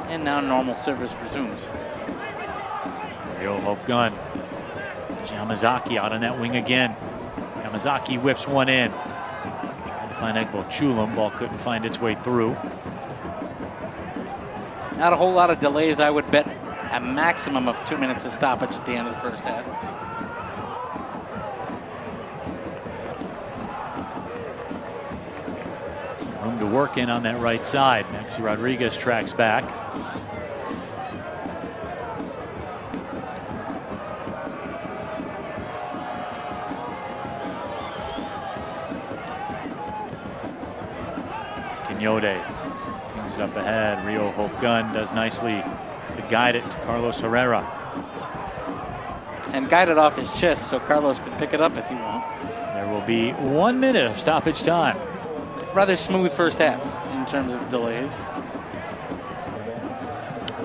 And now normal service resumes. Rio Hope Gun. Yamazaki out on that wing again. Yamazaki whips one in. Trying to find Egbo Chulam. Ball couldn't find its way through. Not a whole lot of delays. I would bet a maximum of 2 minutes of stoppage at the end of the first half. Some room to work in on that right side. Maxi Rodriguez tracks back. Quixote pings it up ahead. Rio Hope Gun does nicely to guide it to Carlos Herrera. And guide it off his chest so Carlos can pick it up if he wants. There will be 1 minute of stoppage time. Rather smooth first half in terms of delays.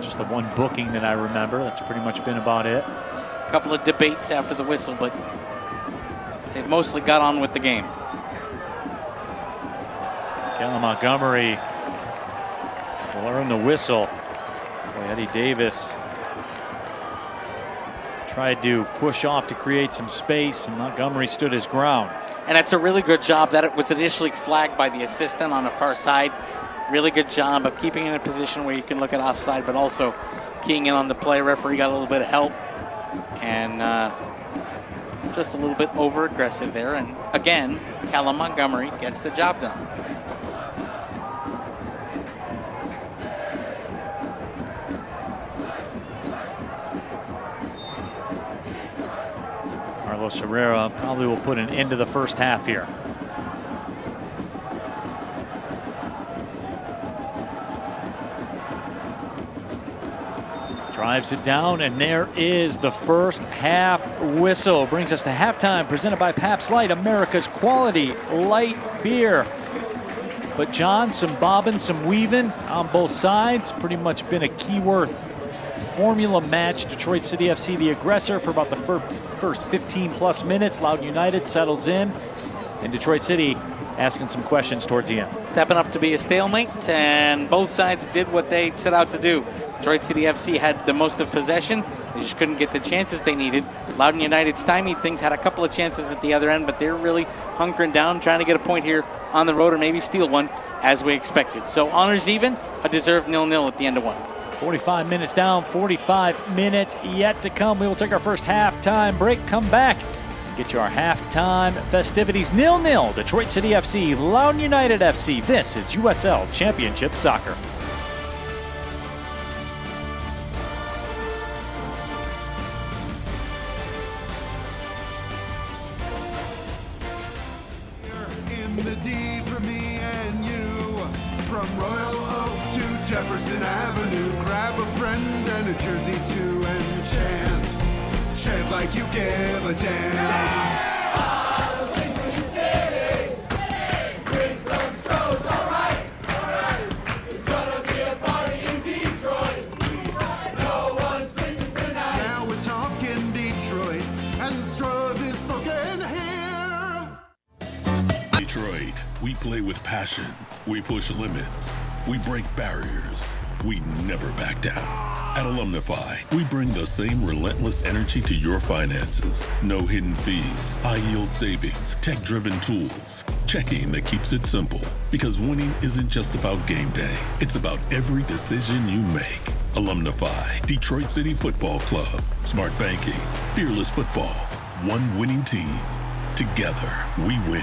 Just the one booking that I remember. That's pretty much been about it. A couple of debates after the whistle, but they've mostly got on with the game. Kellen Montgomery will earn the whistle. Boy, Eddie Davis tried to push off to create some space, and Montgomery stood his ground. And that's a really good job. That it was initially flagged by the assistant on the far side. Really good job of keeping it in a position where you can look at offside, but also keying in on the play. Referee got a little bit of help. And just a little bit over aggressive there. And again, Callum Montgomery gets the job done. Carlos Herrera probably will put an end to the first half here. Drives it down, and there is the first half whistle. Brings us to halftime, presented by Pabst Light, America's quality light beer. But John, some bobbing, some weaving on both sides. Pretty much been a Keyworth formula match. Detroit City FC, the aggressor, for about the first 15 plus minutes. Loudoun United settles in, and Detroit City asking some questions towards the end. Stepping up to be a stalemate, and both sides did what they set out to do. Detroit City FC had the most of possession. They just couldn't get the chances they needed. Loudoun United stymied things, had a couple of chances at the other end, but they're really hunkering down, trying to get a point here on the road or maybe steal one as we expected. So honors even, a deserved 0-0 at the end of one. 45 minutes down, 45 minutes yet to come. We will take our first halftime break, come back, and get you our halftime festivities. 0-0, Detroit City FC, Loudoun United FC. This is USL Championship Soccer. In the D for me and you, from Royal Oak to Jefferson Avenue, grab a friend and a jersey too and chant like you give a damn. Now we're talking Detroit, and Strohs is spoken here. Detroit, we play with passion. We push limits. We break barriers. We never back down. At Alumnify, we bring the same relentless energy to your finances. No hidden fees, high-yield savings, tech-driven tools. Checking that keeps it simple. Because winning isn't just about game day. It's about every decision you make. Alumnify, Detroit City Football Club. Smart banking, fearless football. One winning team. Together, we win.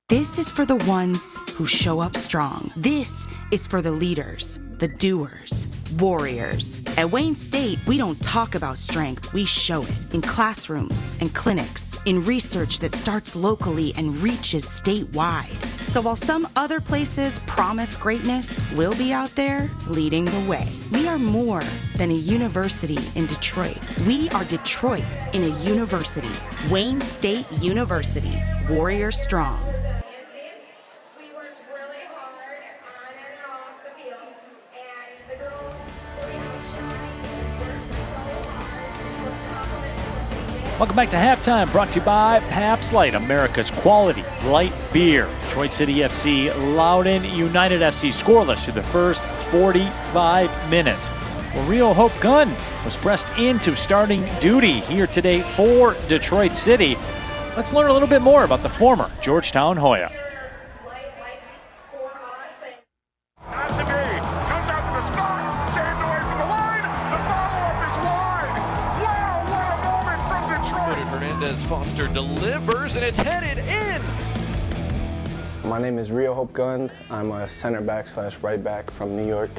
This is for the ones who show up strong. This is for the leaders, the doers, warriors. At Wayne State, we don't talk about strength, we show it. In classrooms and clinics, in research that starts locally and reaches statewide. So while some other places promise greatness, we'll be out there leading the way. We are more than a university in Detroit. We are Detroit in a university. Wayne State University, Warrior Strong. We worked really hard on and off the field, and the girls really outshined and worked so hard to accomplish what they did. Welcome back to Halftime, brought to you by Pabst Light, America's quality light beer. Detroit City FC, Loudoun United FC scoreless through the first 45 minutes. Well, Rio Hope Gunn was pressed into starting duty here today for Detroit City. Let's learn a little bit more about the former Georgetown Hoya. Foster delivers, and it's headed in. My name is Rio Hope Gunn. I'm a center back / right back from New York,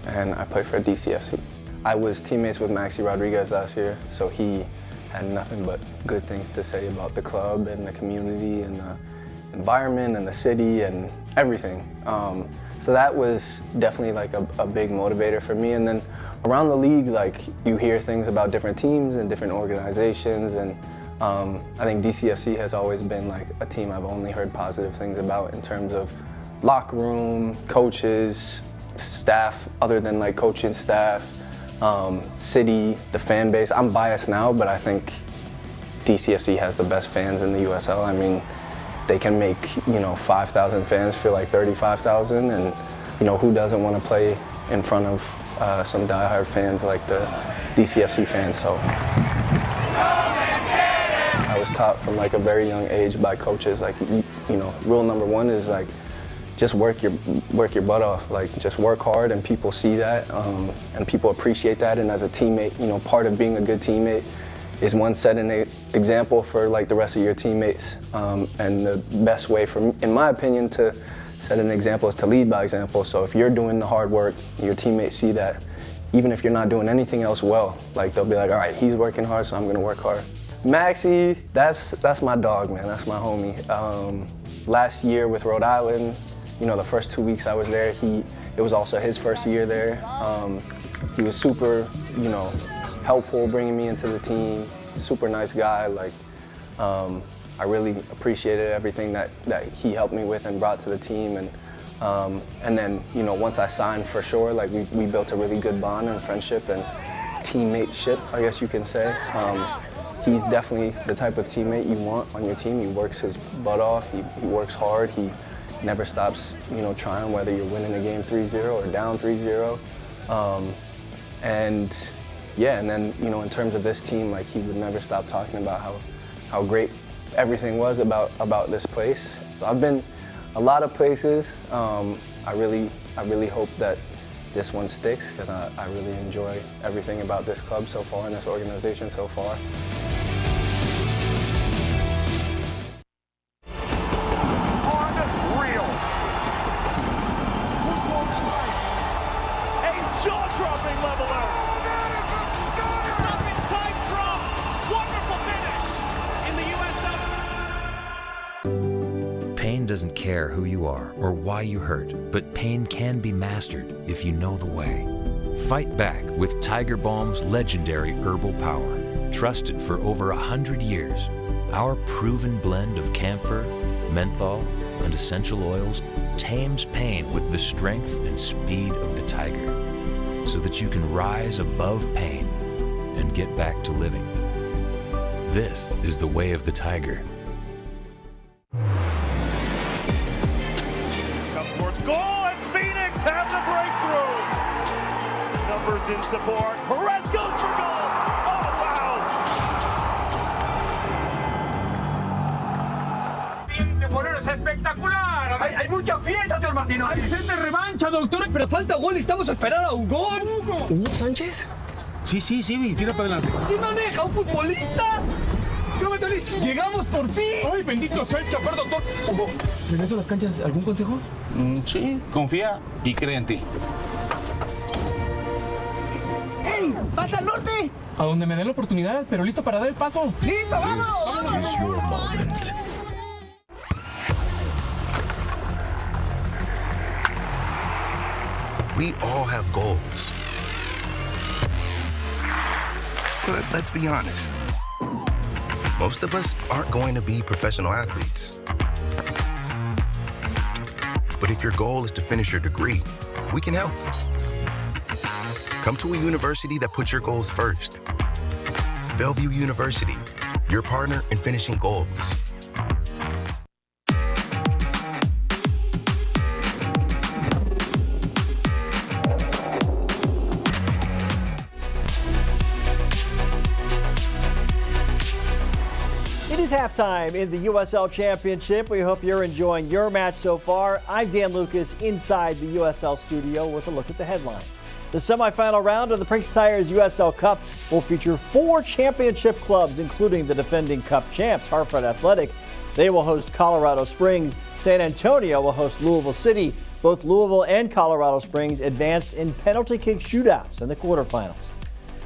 and I play for DCFC. I was teammates with Maxi Rodriguez last year, so he had nothing but good things to say about the club and the community and the environment and the city and everything. So that was definitely like a big motivator for me. And then around the league, like, you hear things about different teams and different organizations, and I think DCFC has always been like a team I've only heard positive things about in terms of locker room, coaches, staff, other than like coaching staff, city, the fan base. I'm biased now, but I think DCFC has the best fans in the USL. I mean, they can make, 5,000 fans feel like 35,000, and who doesn't want to play in front of some diehard fans like the DCFC fans. So I was taught from like a very young age by coaches, like, rule number one is like, just work your butt off. Like, just work hard, and people see that, and people appreciate that. And as a teammate, part of being a good teammate is one, set an example for like the rest of your teammates. And the best way, in my opinion, to set an example is to lead by example. So if you're doing the hard work, your teammates see that, even if you're not doing anything else well, like, they'll be like, all right, he's working hard, so I'm gonna work hard. Maxi, that's my dog, man. That's my homie. Last year with Rhode Island, the first 2 weeks I was there, it was also his first year there. He was super, helpful bringing me into the team. Super nice guy. Like, I really appreciated everything that he helped me with and brought to the team. And then, once I signed, for sure, like, we built a really good bond and friendship and teammateship, I guess you can say. He's definitely the type of teammate you want on your team. He works his butt off. He works hard. He never stops, trying, whether you're winning a game 3-0 or down 3-0. And then, in terms of this team, like, he would never stop talking about how great everything was about this place. I've been a lot of places. I really hope that this one sticks, because I really enjoy everything about this club so far and this organization so far. Pain doesn't care who you are or why you hurt, but pain can be mastered if you know the way. Fight back with Tiger Balm's legendary herbal power. Trusted for over 100 years, our proven blend of camphor, menthol, and essential oils tames pain with the strength and speed of the tiger, so that you can rise above pain and get back to living. This is the way of the tiger. Goal, and Phoenix have the breakthrough. Numbers in support. Perez goes for goal. Oh, wow. Es espectacular. Hay mucha fiesta, señor Martino. Hay sed de revancha, doctor. Pero falta gol. Estamos a esperar a Hugo. ¿Hugo Sánchez? Sí, tira para adelante. ¿Quién maneja? ¿Un futbolista? ¡Llegamos por fin! ¡Ay, bendito sea el chapar, doctor! Hugo, ¿regreso a las canchas? ¿Algún consejo? Sí, confía y cree en ti. ¡Ey! ¡Pasa al norte! A donde me dé la oportunidad, pero listo para dar el paso. ¡Listo, vamos! This is your moment. We all have goals. But let's be honest. Most of us aren't going to be professional athletes. But if your goal is to finish your degree, we can help. Come to a university that puts your goals first. Bellevue University, your partner in finishing goals. It is halftime in the USL Championship. We hope you're enjoying your match so far. I'm Dan Lucas inside the USL studio with a look at the headlines. The semifinal round of the Prinks Tires USL Cup will feature 4 championship clubs, including the defending Cup champs, Hartford Athletic. They will host Colorado Springs. San Antonio will host Louisville City. Both Louisville and Colorado Springs advanced in penalty kick shootouts in the quarterfinals.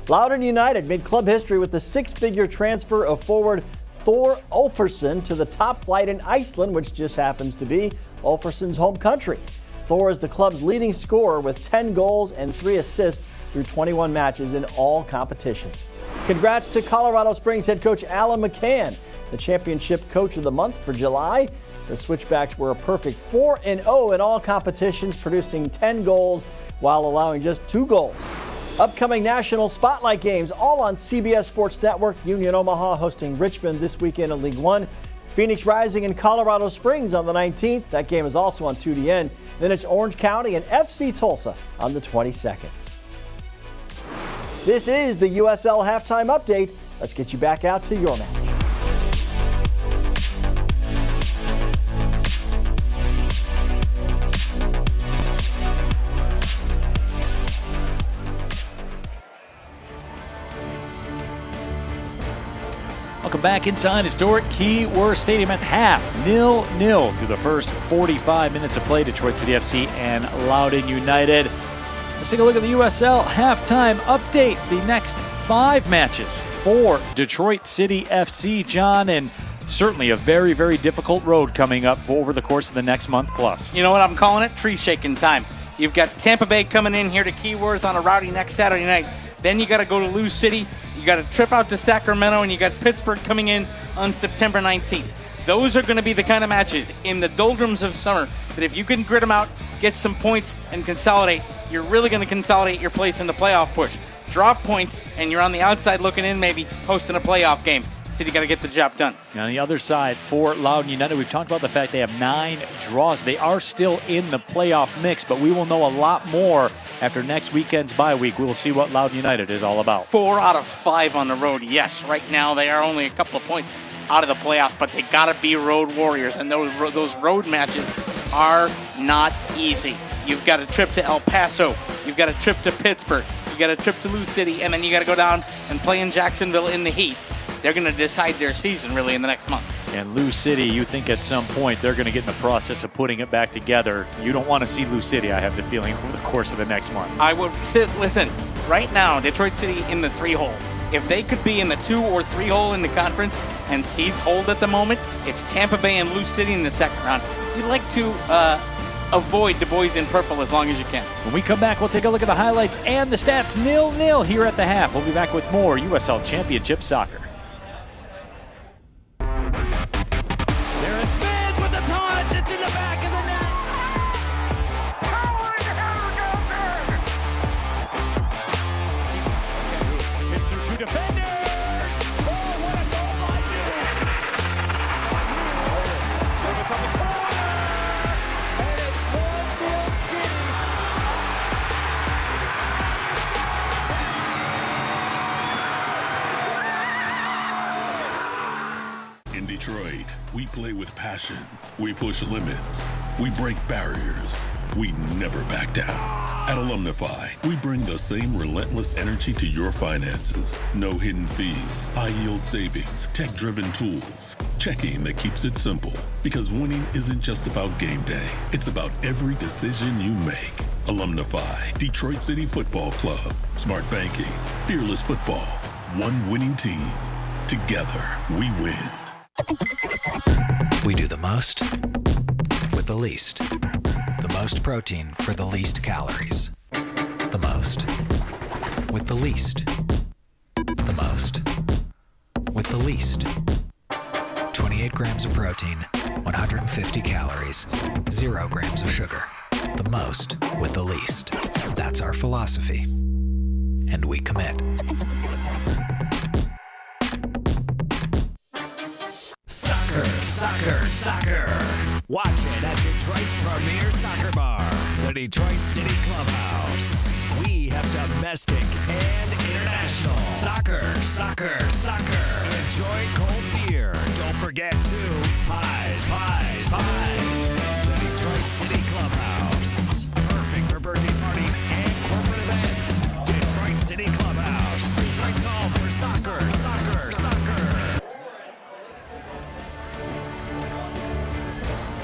Loudoun United made club history with the 6-figure transfer of forward Thor Ulfarsson to the top flight in Iceland, which just happens to be Ulfarsson's home country. Thor is the club's leading scorer with 10 goals and 3 assists through 21 matches in all competitions. Congrats to Colorado Springs head coach Alan McCann, the championship coach of the month for July. The Switchbacks were a perfect 4-0 in all competitions, producing 10 goals while allowing just 2 goals. Upcoming national spotlight games, all on CBS Sports Network. Union Omaha hosting Richmond this weekend in League One. Phoenix Rising in Colorado Springs on the 19th. That game is also on 2DN. Then it's Orange County and FC Tulsa on the 22nd. This is the USL Halftime Update. Let's get you back out to your match. Welcome back inside historic Keyworth Stadium at half. 0-0 through the first 45 minutes of play. Detroit City FC and Loudoun United. Let's take a look at the USL halftime update. The next 5 matches for Detroit City FC, John, and certainly a very, very difficult road coming up over the course of the next month plus. You know what I'm calling it? Tree shaking time. You've got Tampa Bay coming in here to Keyworth on a rowdy next Saturday night. Then you got to go to Lou City. You got a trip out to Sacramento, and you got Pittsburgh coming in on September 19th. Those are going to be the kind of matches in the doldrums of summer that if you can grit them out, get some points, and consolidate, you're really going to consolidate your place in the playoff push. Drop points, and you're on the outside looking in, maybe hosting a playoff game. City got to get the job done. On the other side, for Loudoun United, we've talked about the fact they have 9 draws. They are still in the playoff mix, but we will know a lot more after next weekend's bye week. We will see what Loudoun United is all about. 4 out of 5 on the road. Yes, right now they are only a couple of points out of the playoffs, but they got to be road warriors, and those road matches are not easy. You've got a trip to El Paso. You've got a trip to Pittsburgh. You got a trip to Lou City, and then you got to go down and play in Jacksonville in the heat. They're going to decide their season really in the next month. And Lou City, you think at some point they're going to get in the process of putting it back together. You don't want to see Lou City, I have the feeling, over the course of the next month. I would listen, right now, Detroit City in the 3-hole. If they could be in the 2 or 3-hole in the conference and seeds hold at the moment, it's Tampa Bay and Lou City in the second round. You'd like to avoid the boys in purple as long as you can. When we come back, we'll take a look at the highlights and the stats. 0-0 here at the half. We'll be back with more USL Championship Soccer. In Detroit, we play with passion. We push limits. We break barriers. We never back down. At Alumnify, we bring the same relentless energy to your finances. No hidden fees, high-yield savings, tech-driven tools. Checking that keeps it simple. Because winning isn't just about game day. It's about every decision you make. Alumnify, Detroit City Football Club. Smart banking, fearless football. One winning team. Together, we win. We do the most with the least. The most protein for the least calories. most with the least. The most with the least. 28 grams of protein, 150 calories, 0 grams of sugar. The most with the least. That's our philosophy. And we commit. Soccer, soccer, soccer. Watch it at Detroit's premier soccer bar, the Detroit City Clubhouse. We have domestic and international. Soccer, soccer, soccer. Enjoy cold beer. Don't forget to pies, pies, pies. The Detroit City Clubhouse. Perfect for birthday parties and corporate events. Detroit City Clubhouse. Detroit's home for soccer, soccer, soccer.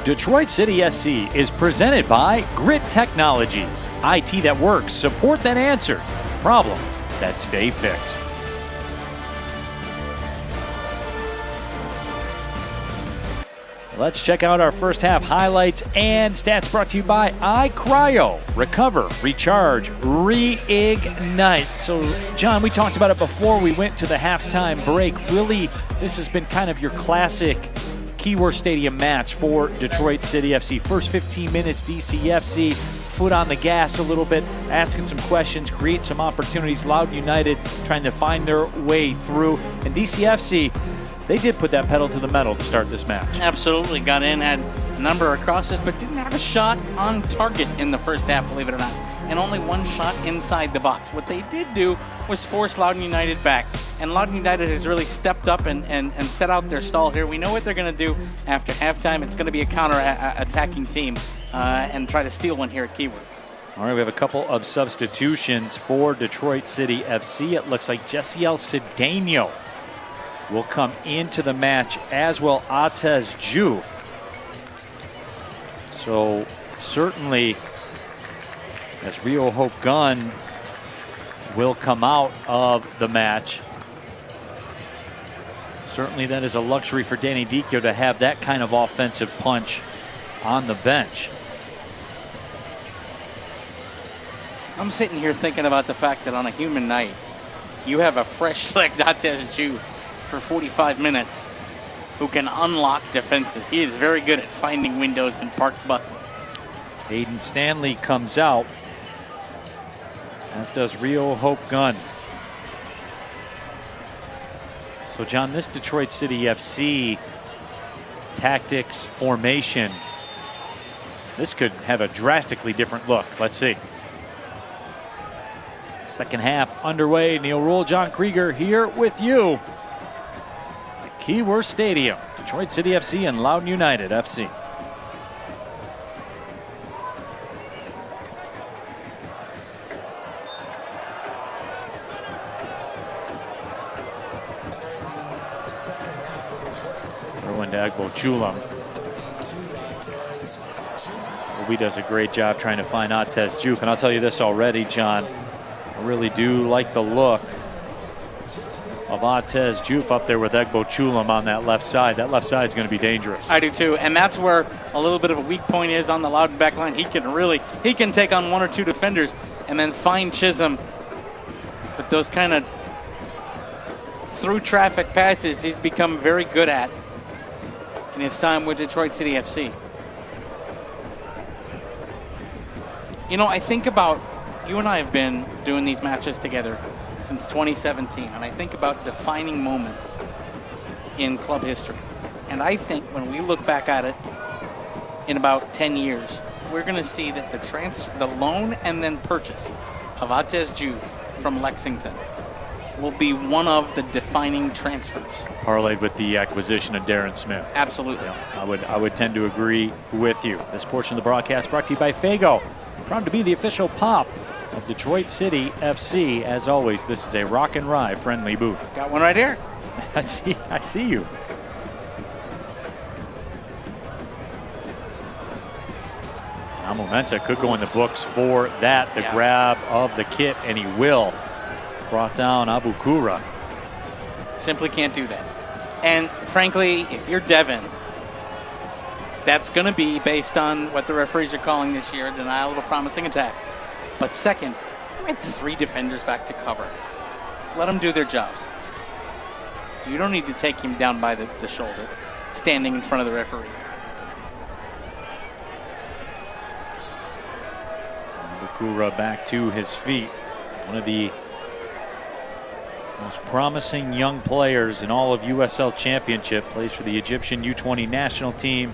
Detroit City SC is presented by Grit Technologies. IT that works, support that answers, problems that stay fixed. Let's check out our first half highlights and stats brought to you by iCryo. Recover, recharge, reignite. So, John, we talked about it before we went to the halftime break. Really, this has been kind of your classic Keyworth Stadium match for Detroit City FC. First 15 minutes, DCFC foot on the gas a little bit, asking some questions, create some opportunities. Loudoun United trying to find their way through. And DCFC, they did put that pedal to the metal to start this match. Absolutely. Got in, had a number of crosses, but didn't have a shot on target in the first half, believe it or not. And only one shot inside the box. What they did do was force Loudoun United back. And Loudoun United has really stepped up and set out their stall here. We know what they're going to do after halftime. It's going to be a counter-attacking team and try to steal one here at Keyworth. All right, we have a couple of substitutions for Detroit City FC. It looks like Jessiel Cedeno will come into the match, as will Atez Juf. So certainly, as Rio Hope Gunn will come out of the match. Certainly that is a luxury for Danny Dicchio to have that kind of offensive punch on the bench. I'm sitting here thinking about the fact that on a human night, you have a fresh leg Atez Juf for 45 minutes who can unlock defenses. He is very good at finding windows in parked buses. Aiden Stanley comes out, as does Rio Hope Gunn. So, John, this Detroit City FC tactics formation, this could have a drastically different look. Let's see. Second half underway. Neil Rule, John Krieger here with you. Keyworth Stadium, Detroit City FC and Loudoun United FC. Throw into Egbo Chulam. He does a great job trying to find Atez Juf. And I'll tell you this already, John, I really do like the look of Atez Juf up there with Egbo Chulam on that left side. That left side is going to be dangerous. I do too, and that's where a little bit of a weak point is on the Loudoun back line. He can take on one or two defenders and then find Chisholm with those kind of through traffic passes he's become very good at in his time with Detroit City FC. You know, I think about, you and I have been doing these matches together since 2017, and I think about defining moments in club history. And I think when we look back at it in about 10 years, we're going to see that the loan and then purchase of Atez Juf from Lexington will be one of the defining transfers. Parlayed with the acquisition of Darren Smith. Absolutely. Yeah, I would tend to agree with you. This portion of the broadcast brought to you by Fago. Proud to be the official pop of Detroit City FC. As always, this is a rock and rye friendly booth. Got one right here. I see you. Now Momenza could go in the books for that. The grab of the kit, and he will. Brought down Abu Kura. Simply can't do that. And frankly, if you're Devin, that's going to be based on what the referees are calling this year, denial of a promising attack. But second, Get 3 defenders back to cover. Let them do their jobs. You don't need to take him down by the shoulder, standing in front of the referee. Bakura back to his feet. One of the most promising young players in all of USL Championship. Plays for the Egyptian U20 national team.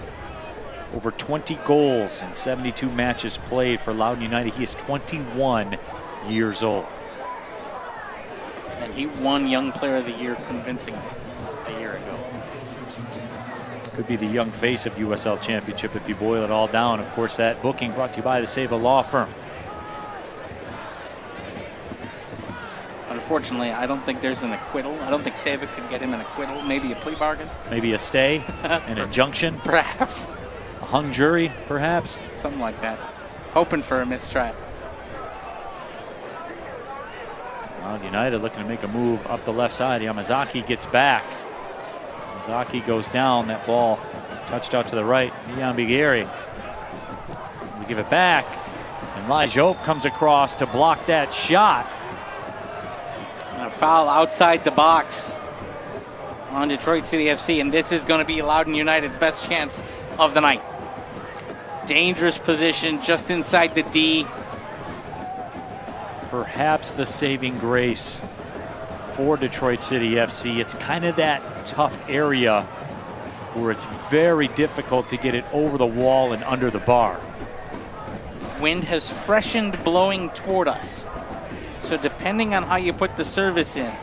Over 20 goals in 72 matches played for Loudoun United. He is 21 years old. And he won Young Player of the Year convincingly a year ago. Could be the young face of USL Championship if you boil it all down. Of course, that booking brought to you by the Save a Law Firm. Unfortunately, I don't think there's an acquittal. I don't think Sava could get him an acquittal. Maybe a plea bargain. Maybe a stay, an injunction. Perhaps. A hung jury, perhaps. Something like that. Hoping for a mistrial. Loudoun United looking to make a move up the left side. Yamazaki gets back. Yamazaki goes down. That ball touched out to the right. Ian Bigeri. We give it back. And Lajope comes across to block that shot. And a foul outside the box on Detroit City FC. And this is going to be Loudoun United's best chance of the night. Dangerous position just inside the D. Perhaps the saving grace for Detroit City FC. It's kind of that tough area where it's very difficult to get it over the wall and under the bar. Wind has freshened blowing toward us. So depending on how you put the service in,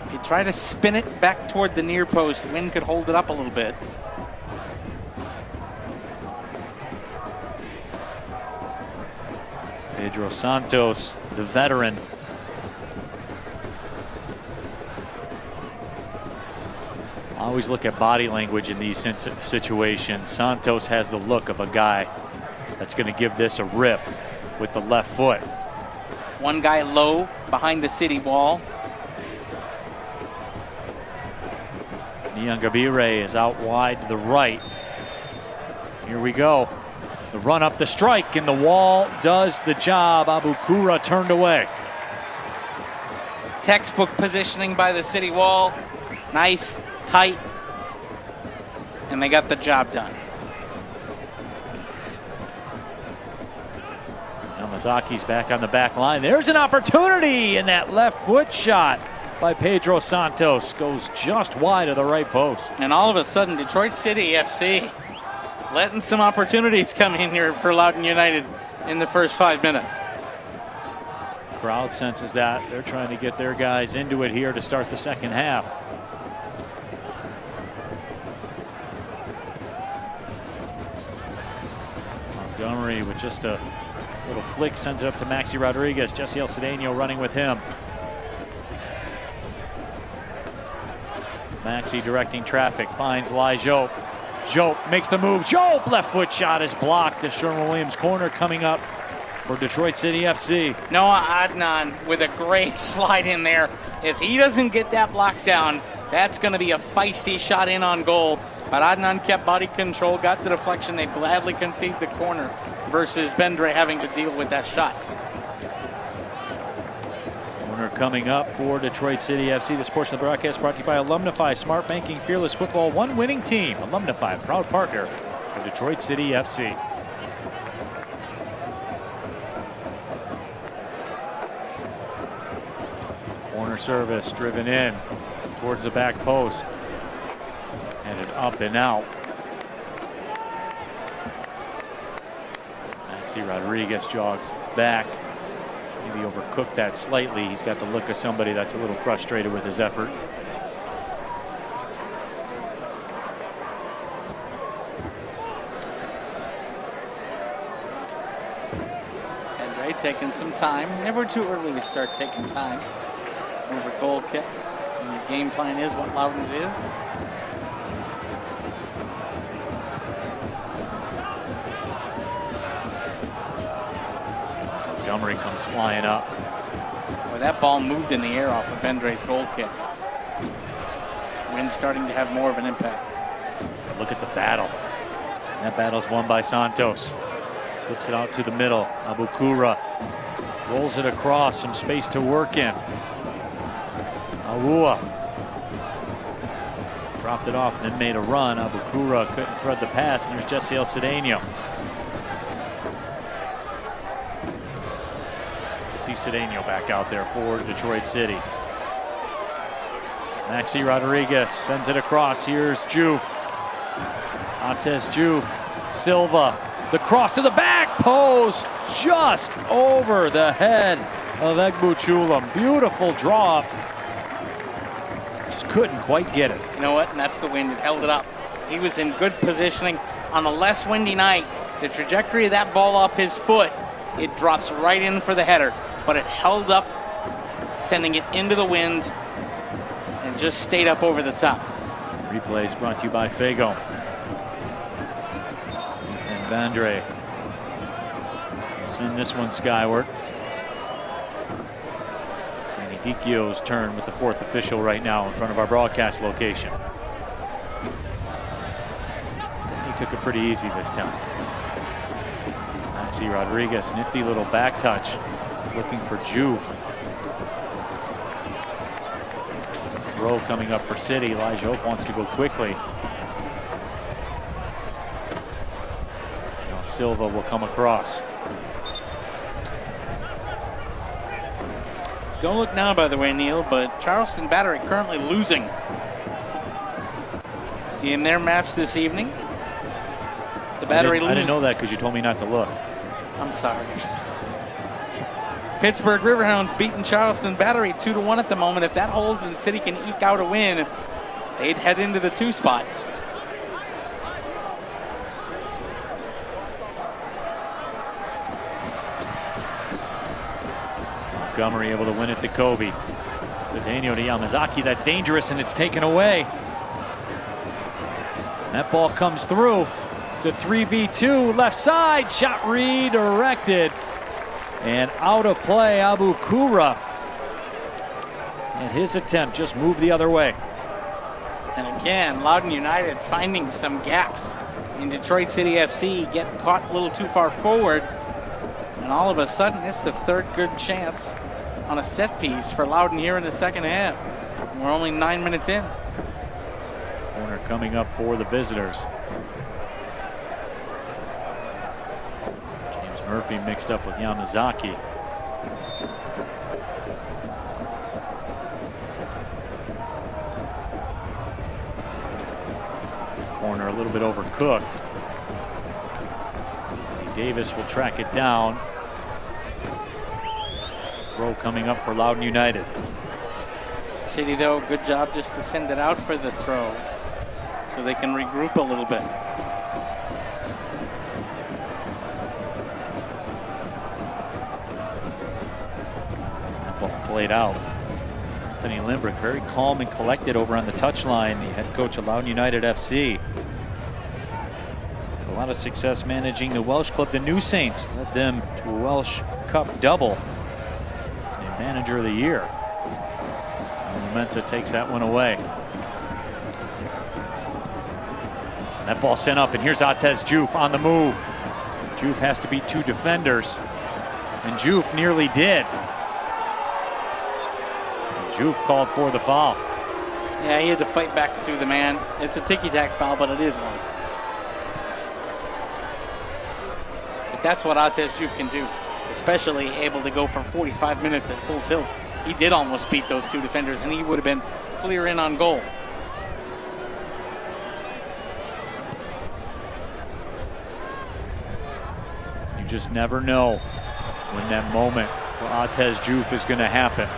if you try to spin it back toward the near post, wind could hold it up a little bit. Pedro Santos, the veteran. I always look at body language in these situations. Santos has the look of a guy that's going to give this a rip with the left foot. One guy low behind the city wall. Niangabire is out wide to the right. Here we go. The run up the strike, and the wall does the job. Abukura turned away. Textbook positioning by the city wall. Nice, tight, and they got the job done. Yamazaki's back on the back line. There's an opportunity, and that left foot shot by Pedro Santos goes just wide of the right post. And all of a sudden, Detroit City FC letting some opportunities come in here for Loudoun United in the first 5 minutes. Crowd senses that. They're trying to get their guys into it here to start the second half. Montgomery with just a little flick sends it up to Maxi Rodriguez. Jesse El Cedeno running with him. Maxi directing traffic, finds Lajope. Jope makes the move. Jope, left foot shot is blocked. The Sherwin-Williams corner coming up for Detroit City FC. Noah Adnan with a great slide in there. If he doesn't get that block down, that's going to be a feisty shot in on goal. But Adnan kept body control, got the deflection. They gladly concede the corner versus Bendre having to deal with that shot. Corner coming up for Detroit City FC. This portion of the broadcast brought to you by Alumnify, smart banking, fearless football, one winning team. Alumnify, proud partner of Detroit City FC. Corner service driven in towards the back post. Headed up and out. Maxi Rodriguez jogs back. Maybe overcooked that slightly. He's got the look of somebody that's a little frustrated with his effort. Andre taking some time. Never too early to start taking time over goal kicks. And your game plan is what Loudoun's is. Montgomery comes flying up. Boy, that ball moved in the air off of Bendre's goal kick. Wind starting to have more of an impact. Look at the battle. And that battle's won by Santos. Flips it out to the middle. Abukura Rolls it across, some space to work in. Awua dropped it off and then made a run. Abukura couldn't thread the pass, and there's Jessiel Cedeno. See Cedeno back out there for Detroit City. Maxi Rodriguez sends it across. Here's Juve. Ates Juve. Silva. The cross to the back post. Just over the head of Egbuchulum. Beautiful draw up. Just couldn't quite get it. You know what? And that's the wind. It held it up. He was in good positioning. On a less windy night, the trajectory of that ball off his foot, it drops right in for the header. But it held up, sending it into the wind, and just stayed up over the top. Replays brought to you by Fago. Ethan Bandre. Send this one skyward. Danny Dicchio's turn with the fourth official right now in front of our broadcast location. Danny took it pretty easy this time. Maxi Rodriguez, nifty little back touch. Looking for Juve. Rowe coming up for City. Elijah Hope wants to go quickly. Now Silva will come across. Don't look now, by the way, Neil, but Charleston Battery currently losing in their match this evening. The Battery I didn't know that because you told me not to look. I'm sorry. Pittsburgh Riverhounds beating Charleston Battery 2-1 at the moment. If that holds and the City can eke out a win, they'd head into the 2 spot. Montgomery able to win it to Kobe. Cedeno to Yamazaki. That's dangerous, and it's taken away. That ball comes through. It's a 3v2 left side. Shot redirected. And out of play, Abukura. And his attempt just moved the other way. And again, Loudoun United finding some gaps in Detroit City FC, getting caught a little too far forward. And all of a sudden, it's the third good chance on a set piece for Loudoun here in the second half. We're only 9 minutes in. Corner coming up for the visitors. Murphy mixed up with Yamazaki. Corner a little bit overcooked. Davis will track it down. Throw coming up for Loudoun United. City, though, good job just to send it out for the throw so they can regroup a little bit. Played out. Anthony Limbrick very calm and collected over on the touchline, the head coach of Loudoun United FC. Had a lot of success managing the Welsh club, the New Saints. Led them to a Welsh Cup double. He's named Manager of the Year. And Mensa takes that one away. And that ball sent up, and here's Ates Juve on the move. Juve has to beat 2 defenders, and Juve nearly did. Juve called for the foul. Yeah, he had to fight back through the man. It's a ticky-tack foul, but it is one. But that's what Ates Juve can do, especially able to go for 45 minutes at full tilt. He did almost beat those 2 defenders, and he would have been clear in on goal. You just never know when that moment for Ates Juve is going to happen.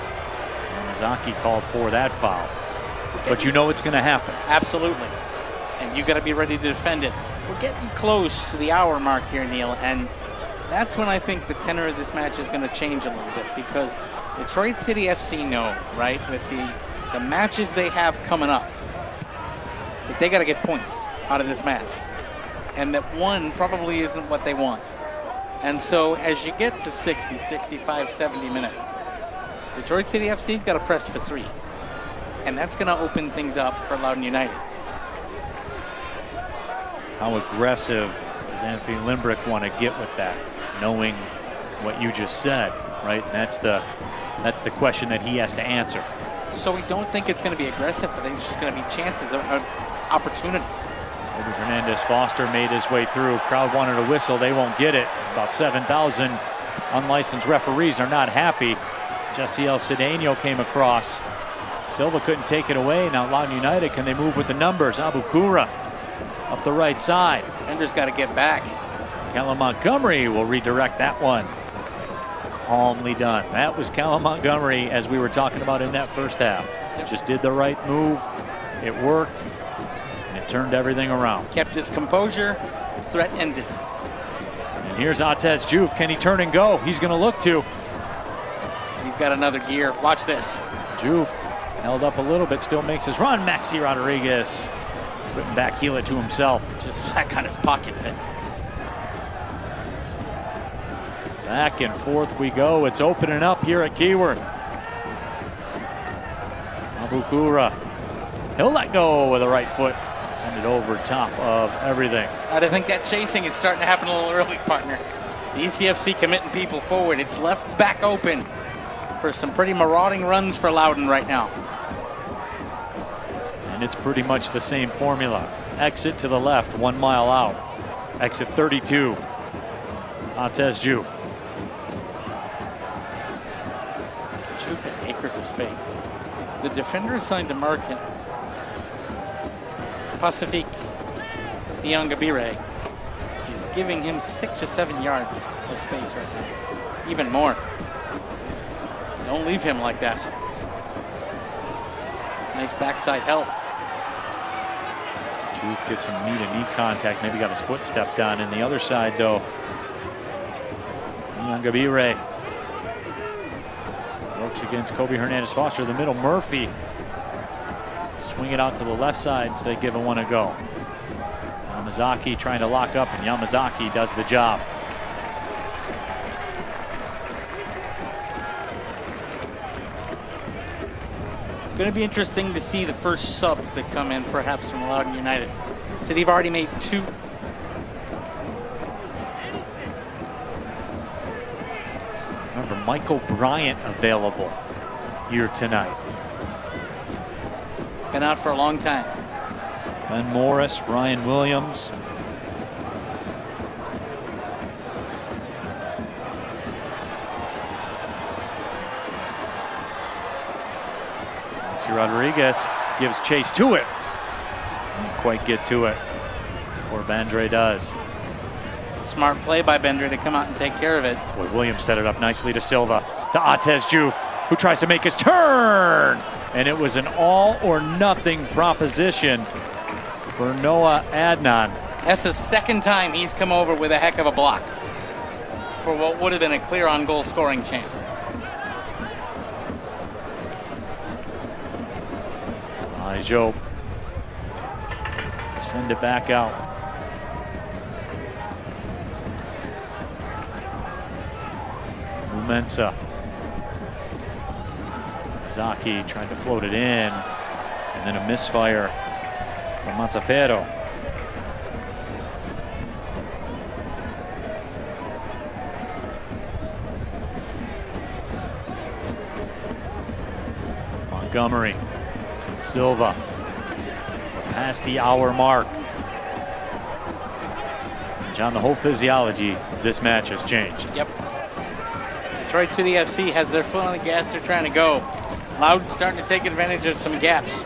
Yamazaki called for that foul, but you know it's going to happen. Absolutely, and you got to be ready to defend it. We're getting close to the hour mark here, Neil, and that's when I think the tenor of this match is going to change a little bit, because Detroit City FC know, right, with the matches they have coming up, that they got to get points out of this match, and that one probably isn't what they want. And so as you get to 60, 65, 70 minutes, Detroit City FC's got to press for 3. And that's going to open things up for Loudoun United. How aggressive does Anthony Limbrick want to get with that, knowing what you just said? right? And that's the question that he has to answer. So we don't think it's going to be aggressive. I think it's just going to be chances of opportunity. Kobe Hernandez-Foster made his way through. Crowd wanted a whistle. They won't get it. About 7,000 unlicensed referees are not happy. Jessiel Cedeno came across. Silva couldn't take it away. Now Loudoun United, can they move with the numbers? Abukura up the right side. Defender's got to get back. Callum Montgomery will redirect that one. Calmly done. That was Callum Montgomery, as we were talking about in that first half. Just did the right move. It worked. And it turned everything around. Kept his composure. Threat ended. And here's Atez Diouf. Can he turn and go? He's going to look to. He's got another gear. Watch this. Diouf held up a little bit, still makes his run. Maxi Rodriguez couldn't backheel it to himself. Just that kind of pocket picks. Back and forth we go. It's opening up here at Keyworth. Abukura. He'll let go with the right foot. Send it over top of everything. I think that chasing is starting to happen a little early, partner. DCFC committing people forward. It's left back open for some pretty marauding runs for Loudoun right now. And it's pretty much the same formula. Exit to the left, 1 mile out. Exit 32. Atez Diouf. Diouf in acres of space. The defender assigned to mark him, Pacifique Iangabire, is giving him 6 or 7 yards of space right now. Even more. Don't leave him like that. Nice backside help. Diouf gets some knee-to-knee contact. Maybe got his foot stepped on. And the other side, though, Iangabire works against Kobe Hernandez-Foster. The middle, Murphy. Swing it out to the left side instead of giving one a go. Yamazaki trying to lock up, and Yamazaki does the job. Going to be interesting to see the first subs that come in, perhaps from Loudoun United. So they've already made 2. Remember, Michael Bryant available here tonight. Been out for a long time. Ben Morris, Ryan Williams. Maxi Rodriguez gives chase to it. Can't quite get to it before Bendre does. Smart play by Bendre to come out and take care of it. Boy, Williams set it up nicely to Silva. To Atez Diouf, who tries to make his turn. And it was an all or nothing proposition for Noah Adnan. That's the second time he's come over with a heck of a block for what would have been a clear on-goal scoring chance. Joe send it back out. Mumensa. Zaki trying to float it in, and then a misfire from Mazzaferro. Montgomery, Silva, we're past the hour mark. John, the whole physiology of this match has changed. Yep. Detroit City FC has their foot on the gas. They're trying to go. Loudoun starting to take advantage of some gaps.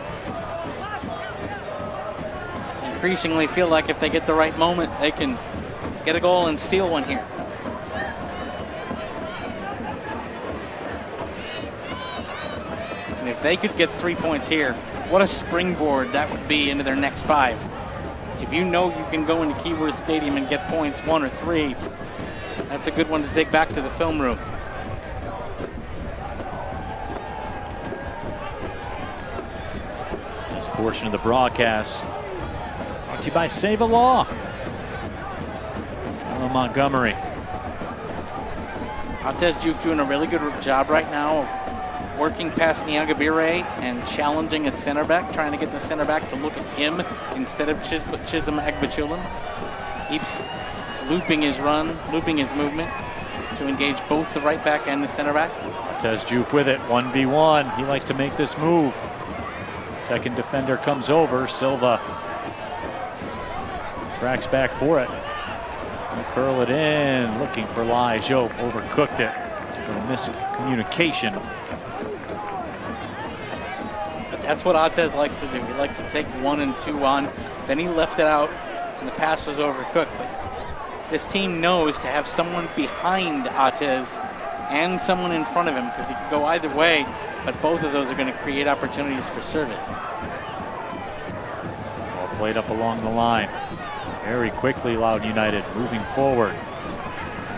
Increasingly feel like if they get the right moment, they can get a goal and steal one here. And if they could get 3 points here, what a springboard that would be into their next 5. If you know you can go into Keyworth Stadium and get points 1 or 3, that's a good one to take back to the film room. This portion of the broadcast brought to you by Save a Law. Callum Montgomery. Atez Diouf doing a really good job right now of working past Iangabire and challenging a center back, trying to get the center back to look at him instead of Chisholm Agbachulam. Keeps looping his run, looping his movement. to engage both the right back and the center back. Tez Juve with it, 1v1. He likes to make this move. Second defender comes over. Silva tracks back for it. He'll curl it in, looking for Lai. Joe overcooked it. A miscommunication. But that's what Atez likes to do. He likes to take 1 and 2 on. Then he left it out, and the pass was overcooked. But this team knows to have someone behind Atez and someone in front of him, because he can go either way, but both of those are going to create opportunities for service. Ball played up along the line. Very quickly, Loudoun United moving forward.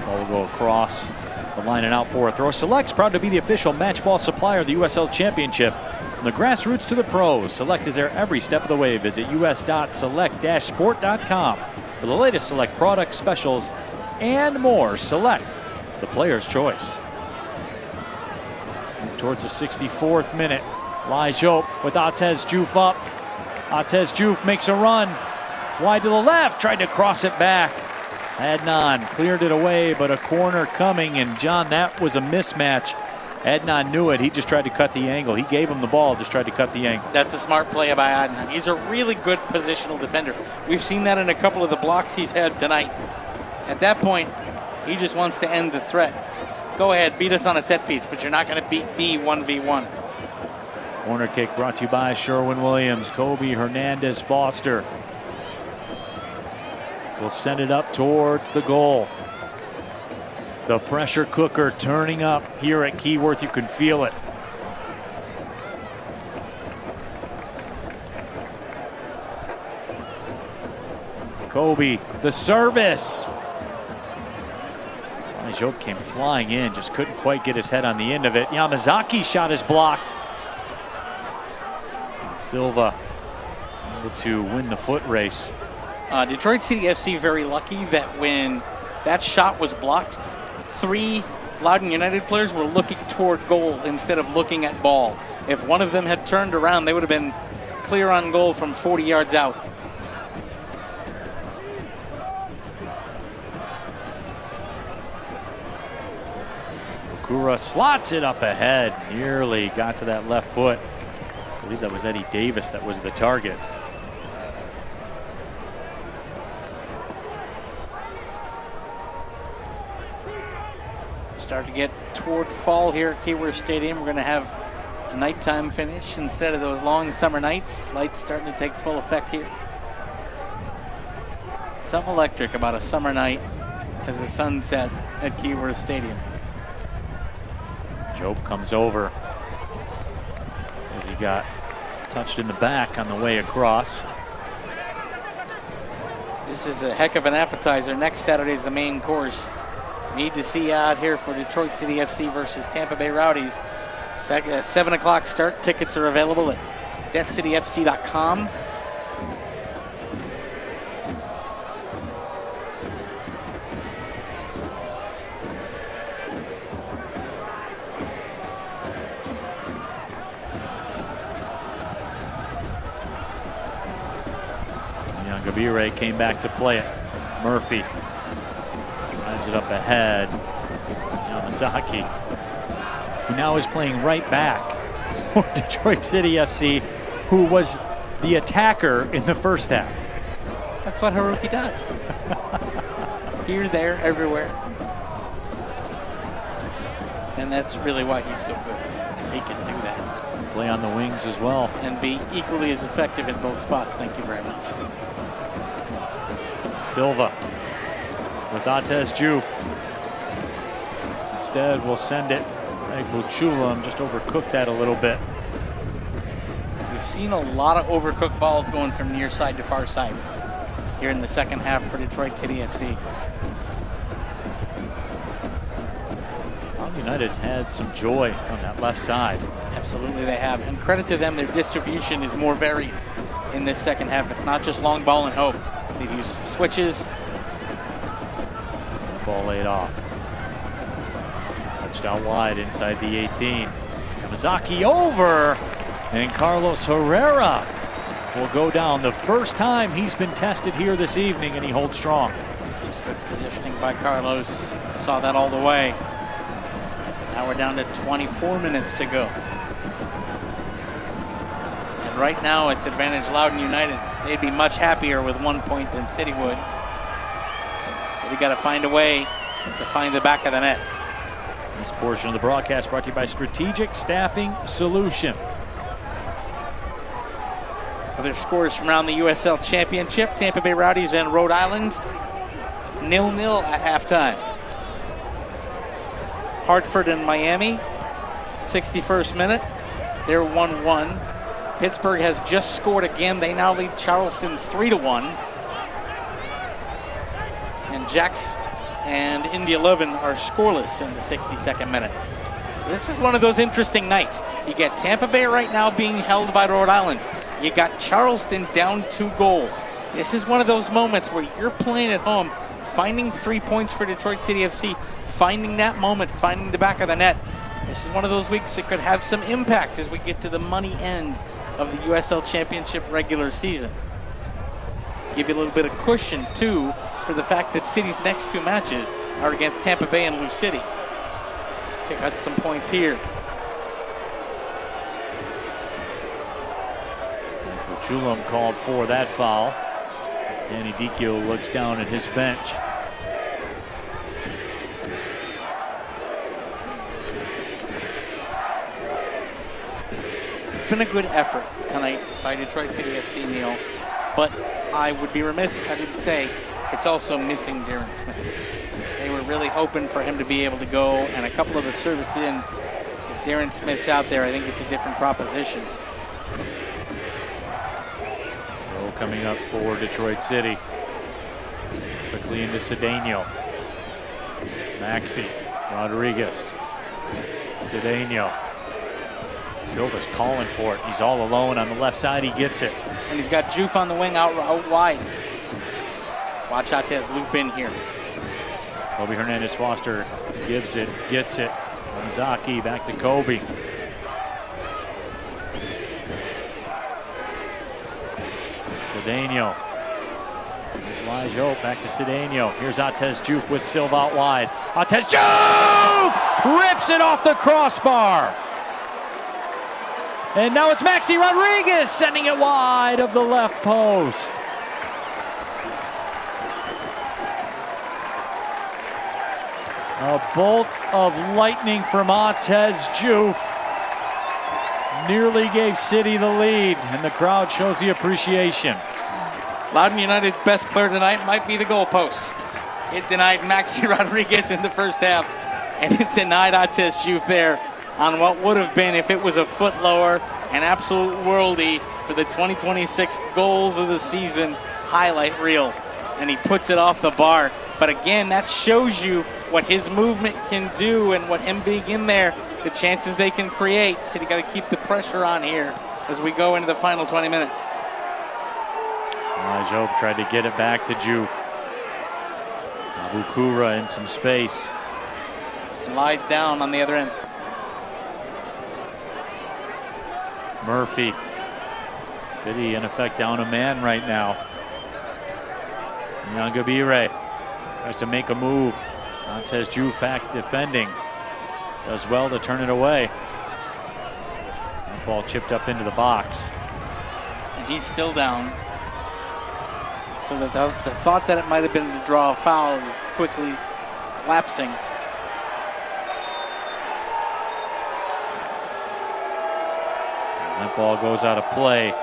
Ball will go across the line and out for a throw. Select's proud to be the official match ball supplier of the USL Championship. From the grassroots to the pros, Select is there every step of the way. Visit us.select-sport.com for the latest Select products, specials, and more. Select, the player's choice. Move towards the 64th minute. Lai Jope with Atez Juve up. Atez Juve makes a run. Wide to the left, tried to cross it back. Adnan cleared it away, but a corner coming, and John, that was a mismatch. Adnan knew it. He just tried to cut the angle. He gave him the ball, just tried to cut the angle. That's a smart play by Adnan. He's a really good positional defender. We've seen that in a couple of the blocks he's had tonight. At that point, he just wants to end the threat. Go ahead, beat us on a set piece, but you're not going to beat me 1v1. Corner kick brought to you by Sherwin-Williams. Kobe Hernandez Foster will send it up towards the goal. The pressure cooker turning up here at Keyworth. You can feel it. Kobe, the service. Jope came flying in, just couldn't quite get his head on the end of it. Yamazaki's shot is blocked. Silva able to win the foot race. Detroit City FC very lucky that when that shot was blocked, 3 Loudoun United players were looking toward goal instead of looking at ball. If one of them had turned around, they would have been clear on goal from 40 yards out. Okura slots it up ahead, nearly got to that left foot. I believe that was Eddie Davis that was the target. Start to get toward fall here at Keyworth Stadium. We're going to have a nighttime finish instead of those long summer nights. Lights starting to take full effect here. Something electric about a summer night as the sun sets at Keyworth Stadium. Jope comes over. Says he got touched in the back on the way across. This is a heck of an appetizer. Next Saturday is the main course. Need to see out here for Detroit City FC versus Tampa Bay Rowdies. 7 o'clock start. Tickets are available at DebtCityFC.com. Gabire came back to play it. Murphy drives it up ahead. Yamazaki, who now is playing right back for Detroit City FC, who was the attacker in the first half. That's what Haruki does. Here, there, everywhere. And that's really why he's so good, is he can do that. Play on the wings as well. And be equally as effective in both spots. Thank you very much. Silva with Atez Juve. Instead, we'll send it. Greg Buchulam just overcooked that a little bit. We've seen a lot of overcooked balls going from near side to far side here in the second half for Detroit City FC. United's had some joy on that left side. Absolutely they have. And credit to them, their distribution is more varied in this second half. It's not just long ball and hope. They've used switches. Ball laid off. Touched out wide inside the 18. Yamazaki over. And Carlos Herrera will go down. The first time he's been tested here this evening, and he holds strong. Just good positioning by Carlos. Saw that all the way. Now we're down to 24 minutes to go. And right now it's advantage Loudoun United. They'd be much happier with 1 point than City would. City got to find a way to find the back of the net. This portion of the broadcast brought to you by Strategic Staffing Solutions. Other scores from around the USL Championship. Tampa Bay Rowdies and Rhode Island 0-0 at halftime. Hartford and Miami, 61st minute. They're 1-1. Pittsburgh has just scored again. They now lead Charleston 3-1. And Jacks and Indy 11 are scoreless in the 62nd minute. So this is one of those interesting nights. You get Tampa Bay right now being held by Rhode Island. You got Charleston down 2 goals. This is one of those moments where you're playing at home, finding 3 points for Detroit City FC, finding that moment, finding the back of the net. This is one of those weeks that could have some impact as we get to the money end of the USL Championship regular season. Give you a little bit of cushion, too, for the fact that City's next 2 matches are against Tampa Bay and Lou City. Pick up some points here. Chulum called for that foul. Danny Dicchio looks down at his bench. It's been a good effort tonight by Detroit City FC, Neil, but I would be remiss if I didn't say it's also missing Darren Smith. They were really hoping for him to be able to go, and a couple of the service in. If Darren Smith's out there, I think it's a different proposition. Goal coming up for Detroit City. Quickly into Cedeno. Maxi, Rodriguez, Cedeno. Silva's calling for it. He's all alone on the left side. He gets it. And he's got Juve on the wing out wide. Watch out, says loop in here. Kobe Hernandez-Foster gives it, gets it. Zaki back to Kobe. Cedeno. Here's Lajo back to Cedeno. Here's Atez Juve with Silva out wide. Atez Juve rips it off the crossbar. And now it's Maxi Rodriguez sending it wide of the left post. A bolt of lightning from Atez Juve nearly gave City the lead, and the crowd shows the appreciation. Loudoun United's best player tonight might be the goalpost. It denied Maxi Rodriguez in the first half, and it denied Atez Juve there on what would have been, if it was a foot lower, an absolute worldie for the 2026 goals of the season highlight reel. And he puts it off the bar. But again, that shows you what his movement can do and what him being in there, the chances they can create. So you got to keep the pressure on here as we go into the final 20 minutes. Job tried to get it back to Juve. Abukura in some space. And lies down on the other end. Murphy. City in effect down a man right now. Nyangabire tries to make a move. Atez Juve back defending. Does well to turn it away. That ball chipped up into the box. And he's still down. So the thought that it might have been to draw a foul is quickly lapsing. That ball goes out of play.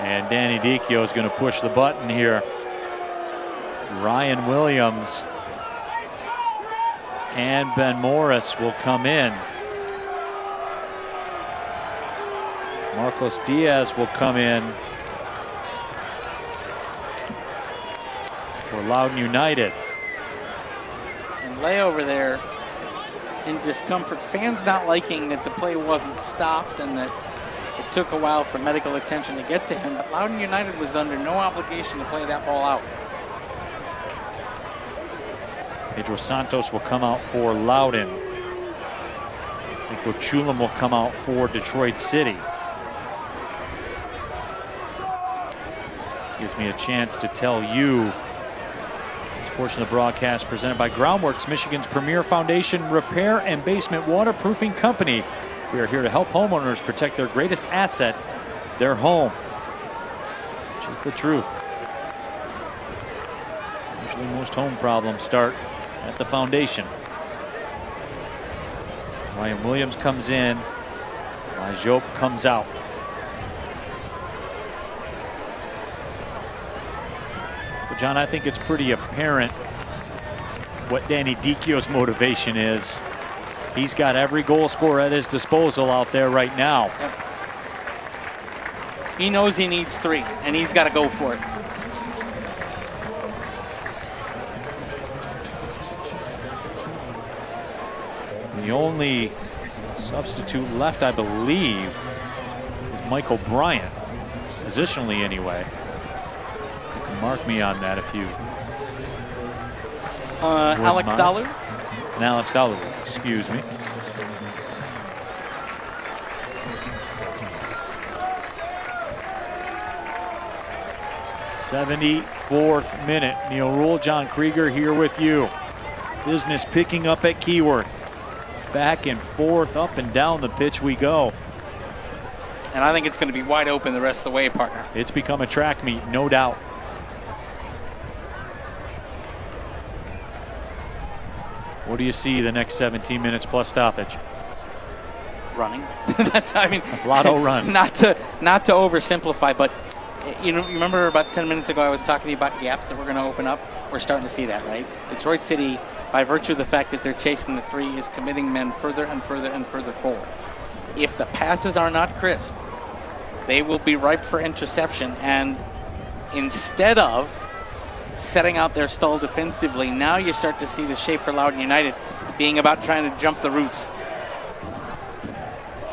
And Danny Dicchio is going to push the button here. Ryan Williams and Ben Morris will come in. Marcos Diaz will come in for Loudoun United. And Lay over there in discomfort. Fans not liking that the play wasn't stopped and that it took a while for medical attention to get to him. But Loudoun United was under no obligation to play that ball out. Pedro Santos will come out for Loudoun. Chulum will come out for Detroit City. Gives me a chance to tell you This portion of the broadcast presented by Groundworks, Michigan's premier foundation repair and basement waterproofing company. We are here to help homeowners protect their greatest asset, their home, which is the truth. Usually most home problems start at the foundation. Ryan Williams comes in. Job comes out. So, John, I think it's pretty apparent what Danny Dicchio's motivation is. He's got every goal scorer at his disposal out there right now. Yep. He knows he needs 3, and he's got to go for it. The only substitute left, I believe, is Michael Bryant, positionally anyway. You can mark me on that if you. Alex Dalu? And Alex Dalu, excuse me. '74th minute. Neil Rule, John Krieger here with you. Business picking up at Keyworth. Back and forth, up and down the pitch we go. And I think it's going to be wide open the rest of the way, partner. It's become a track meet, no doubt. What do you see the next 17 minutes plus stoppage? Running. That's, I mean, Lotto run. Not to oversimplify, but you know, you remember about 10 minutes ago I was talking to you about gaps that we're going to open up. We're starting to see that, right? Detroit City, by virtue of the fact that they're chasing the 3, is committing men further and further and further forward. If the passes are not crisp, they will be ripe for interception. And instead of setting out their stall defensively, now you start to see the shape for Loudoun United being about trying to jump the roots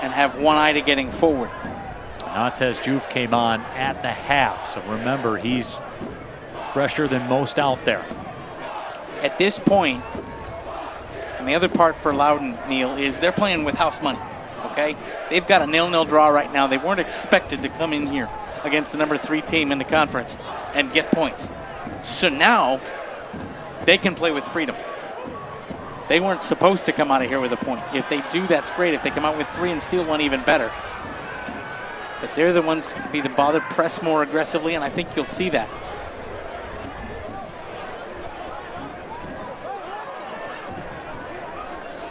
and have one eye to getting forward. Natez Juve came on at the half, so remember, he's fresher than most out there. At this point, and the other part for Loudoun, Neil, is they're playing with house money, okay? They've got a 0-0 draw right now. They weren't expected to come in here against the number 3 team in the conference and get points. So now they can play with freedom. They weren't supposed to come out of here with a point. If they do, that's great. If they come out with 3 and steal one, even better. But they're the ones that can be the bothered, press more aggressively, and I think you'll see that.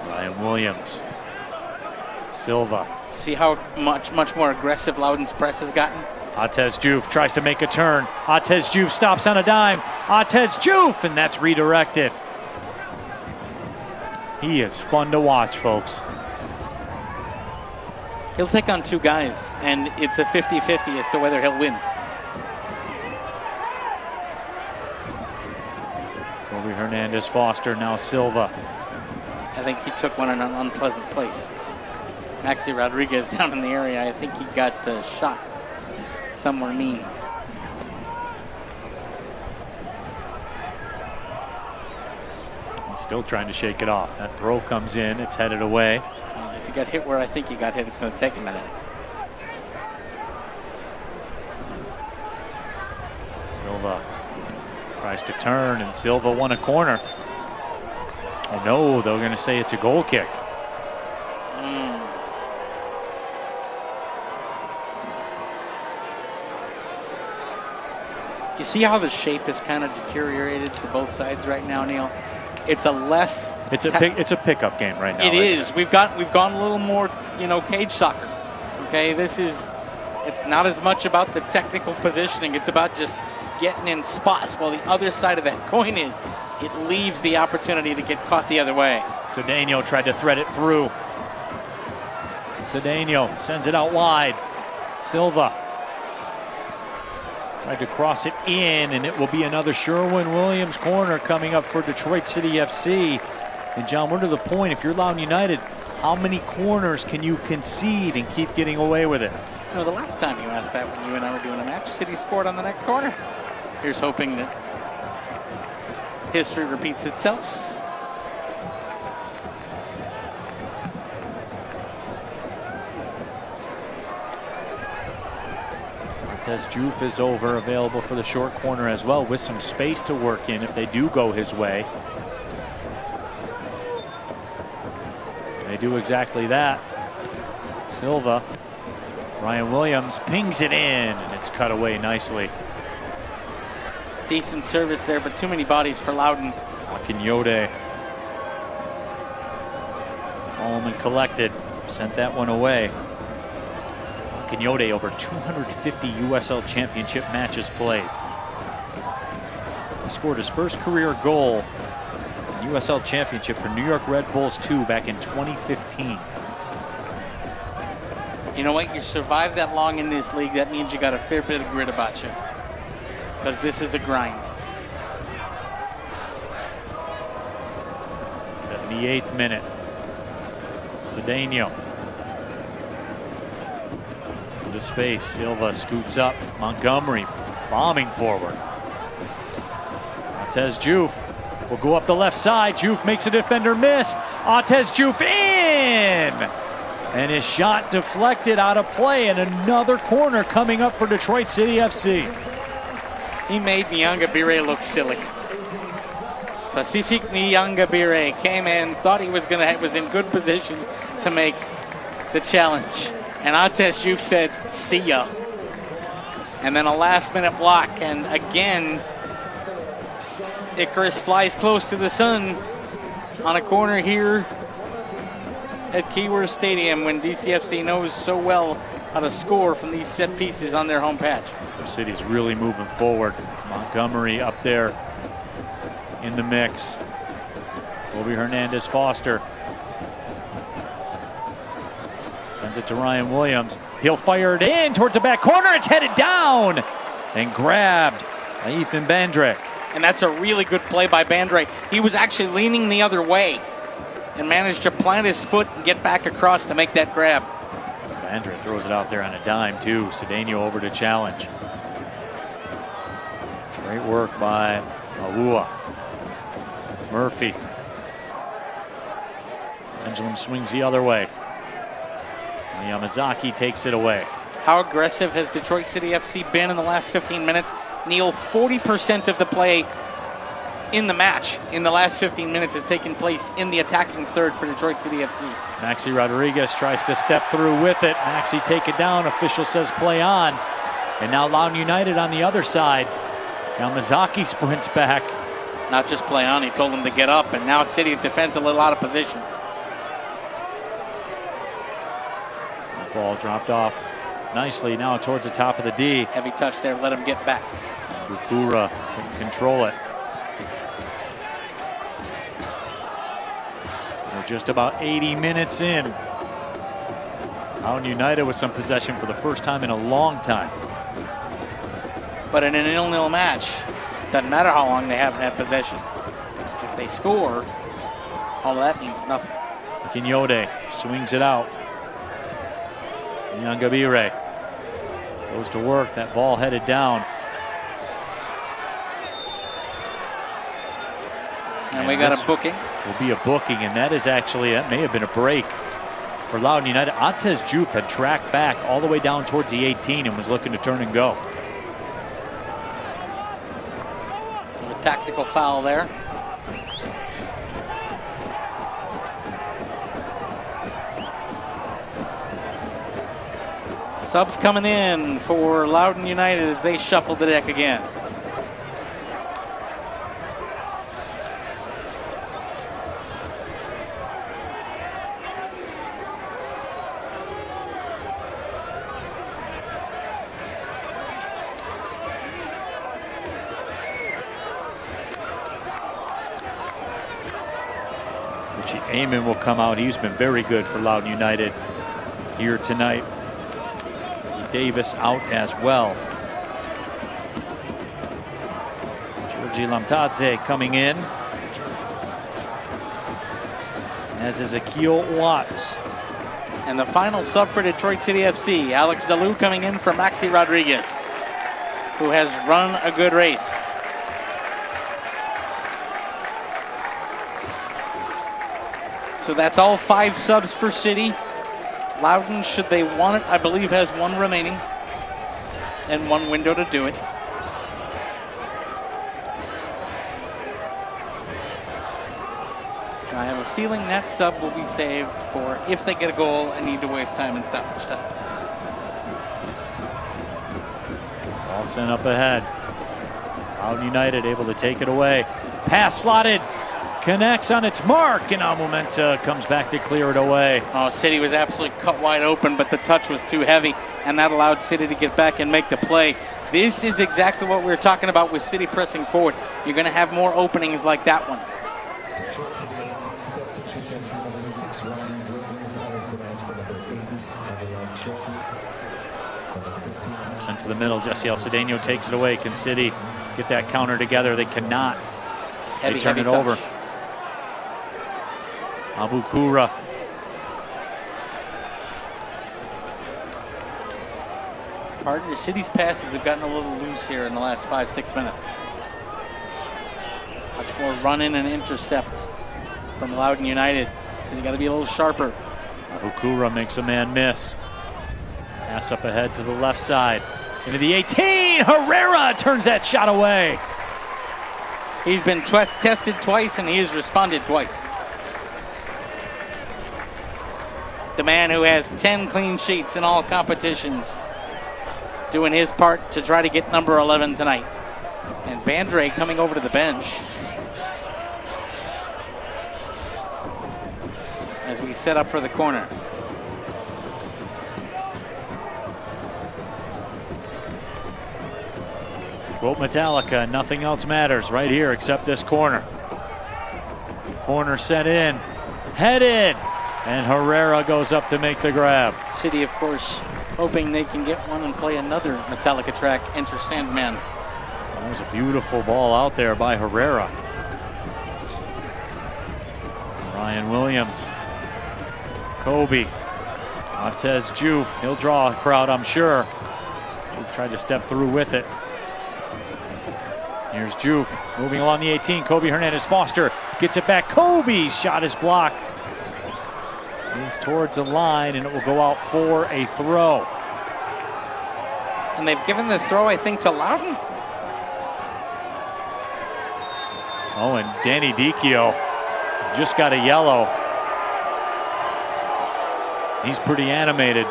Ryan Williams. Silva. See how much more aggressive Loudoun's press has gotten? Natez Juve tries to make a turn. Natez Juve stops on a dime. Natez Juve, and that's redirected. He is fun to watch, folks. He'll take on 2 guys, and it's a 50-50 as to whether he'll win. Kobe Hernandez Foster, now Silva. I think he took one in an unpleasant place. Maxi Rodriguez down in the area, I think he got shot somewhere mean. He's still trying to shake it off. That throw comes in, it's headed away. If you got hit where I think you got hit, it's going to take a minute. Silva tries to turn, and Silva won a corner. Oh no, they're going to say it's a goal kick. You see how the shape is kind of deteriorated for both sides right now, Neil? It's a less. It's a pickup game right now. It is. We've gone a little more, cage soccer. Okay, it's not as much about the technical positioning. It's about just getting in spots. While the other side of that coin is, it leaves the opportunity to get caught the other way. Cedeno tried to thread it through. Cedeno sends it out wide. Silva tried to cross it in, and it will be another Sherwin-Williams corner coming up for Detroit City FC. And John, we're to the point, if you're Loudoun United, how many corners can you concede and keep getting away with it? The last time you asked that when you and I were doing a match, City scored on the next corner. Here's hoping that history repeats itself. Montez Juf is over, available for the short corner as well, with some space to work in if they do go his way. They do exactly that. Silva, Ryan Williams pings it in, and it's cut away nicely. Decent service there, but too many bodies for Loudoun. Akinyode, calm and collected, sent that one away. Akinyode, over 250 USL Championship matches played. He scored his first career goal in USL Championship for New York Red Bulls 2 back in 2015. You know what? You survive that long in this league, that means you got a fair bit of grit about you. Because this is a grind. 78th minute. Cedeno. Into space. Silva scoots up. Montgomery bombing forward. Montez Juf will go up the left side. Juf makes a defender miss. Montez Juf in! And his shot deflected out of play, and another corner coming up for Detroit City FC. He made Nyangabire look silly. Pacific Nyangabire came in, thought he was in good position to make the challenge. And Montez Juf said, see ya. And then a last minute block, and again, Icarus flies close to the sun on a corner here at Keyworth Stadium when DCFC knows so well how to score from these set pieces on their home patch. The city's really moving forward. Montgomery up there in the mix. Kobe Hernandez Foster sends it to Ryan Williams. He'll fire it in towards the back corner. It's headed down and grabbed by Ethan Bandre. And that's a really good play by Bandre. He was actually leaning the other way and managed to plant his foot and get back across to make that grab. Bandre throws it out there on a dime too. Cedeno over to challenge. Great work by Alua. Murphy. Pendulum swings the other way. Yamazaki takes it away. How aggressive has Detroit City FC been in the last 15 minutes? Neil, 40% of the play in the match in the last 15 minutes has taken place in the attacking third for Detroit City FC. Maxi Rodriguez tries to step through with it. Maxi take it down. Official says play on. And now Loudoun United on the other side. Yamazaki sprints back. Not just play on, he told him to get up, and now City's defense a little out of position. The ball dropped off nicely now towards the top of the D. Heavy touch there, let him get back. Bukura couldn't control it. We're just about 80 minutes in. Loudoun United with some possession for the first time in a long time. But in an 0-0 match, doesn't matter how long they haven't had possession. If they score, all that means nothing. Kinyode swings it out. Nyangabire goes to work. That ball headed down. And we got a booking. Will be a booking, and that is actually, that may have been a break for Loudoun United. Montez Juf had tracked back all the way down towards the 18 and was looking to turn and go. So a tactical foul there. Subs coming in for Loudoun United as they shuffle the deck again. Richie Amon will come out. He's been very good for Loudoun United here tonight. Davis out as well. Georgi Lamtadze coming in, as is Akil Watts. And the final sub for Detroit City FC, Alex Dalou coming in for Maxi Rodriguez, who has run a good race. So that's all 5 subs for City. Loudoun, should they want it, I believe has 1 remaining. and one window to do it. And I have a feeling that sub will be saved for if they get a goal and need to waste time in stoppage time. Ball sent up ahead. Loudoun United able to take it away. Pass slotted. Connects on its mark, and Amumenta comes back to clear it away. Oh, City was absolutely cut wide open, but the touch was too heavy, and that allowed City to get back and make the play. This is exactly what we were talking about with City pressing forward. You're going to have more openings like that one. Sent to the middle. Jesse El Cedeno takes it away. Can City get that counter together? They cannot. They turn it over. Abukura. Partner, City's passes have gotten a little loose here in the last 5-6 minutes. Much more run-in and intercept from Loudoun United. City got to be a little sharper. Abukura makes a man miss. Pass up ahead to the left side. Into the 18. Herrera turns that shot away. He's been tested twice, and he has responded twice. The man who has 10 clean sheets in all competitions, doing his part to try to get number 11 tonight. And Bandre coming over to the bench as we set up for the corner. Quote Metallica, nothing else matters right here except this corner. Corner set in, headed, and Herrera goes up to make the grab. City, of course, hoping they can get one and play another Metallica track, Enter Sandman. That was a beautiful ball out there by Herrera. Ryan Williams, Kobe, Montez Juve, he'll draw a crowd, I'm sure. Juve tried to step through with it. Here's Juve moving along the 18. Kobe Hernandez-Foster gets it back. Kobe's shot is blocked. Moves towards the line, and it will go out for a throw. And they've given the throw, I think, to Loudoun. Oh, and Danny Dicchio just got a yellow. He's pretty animated,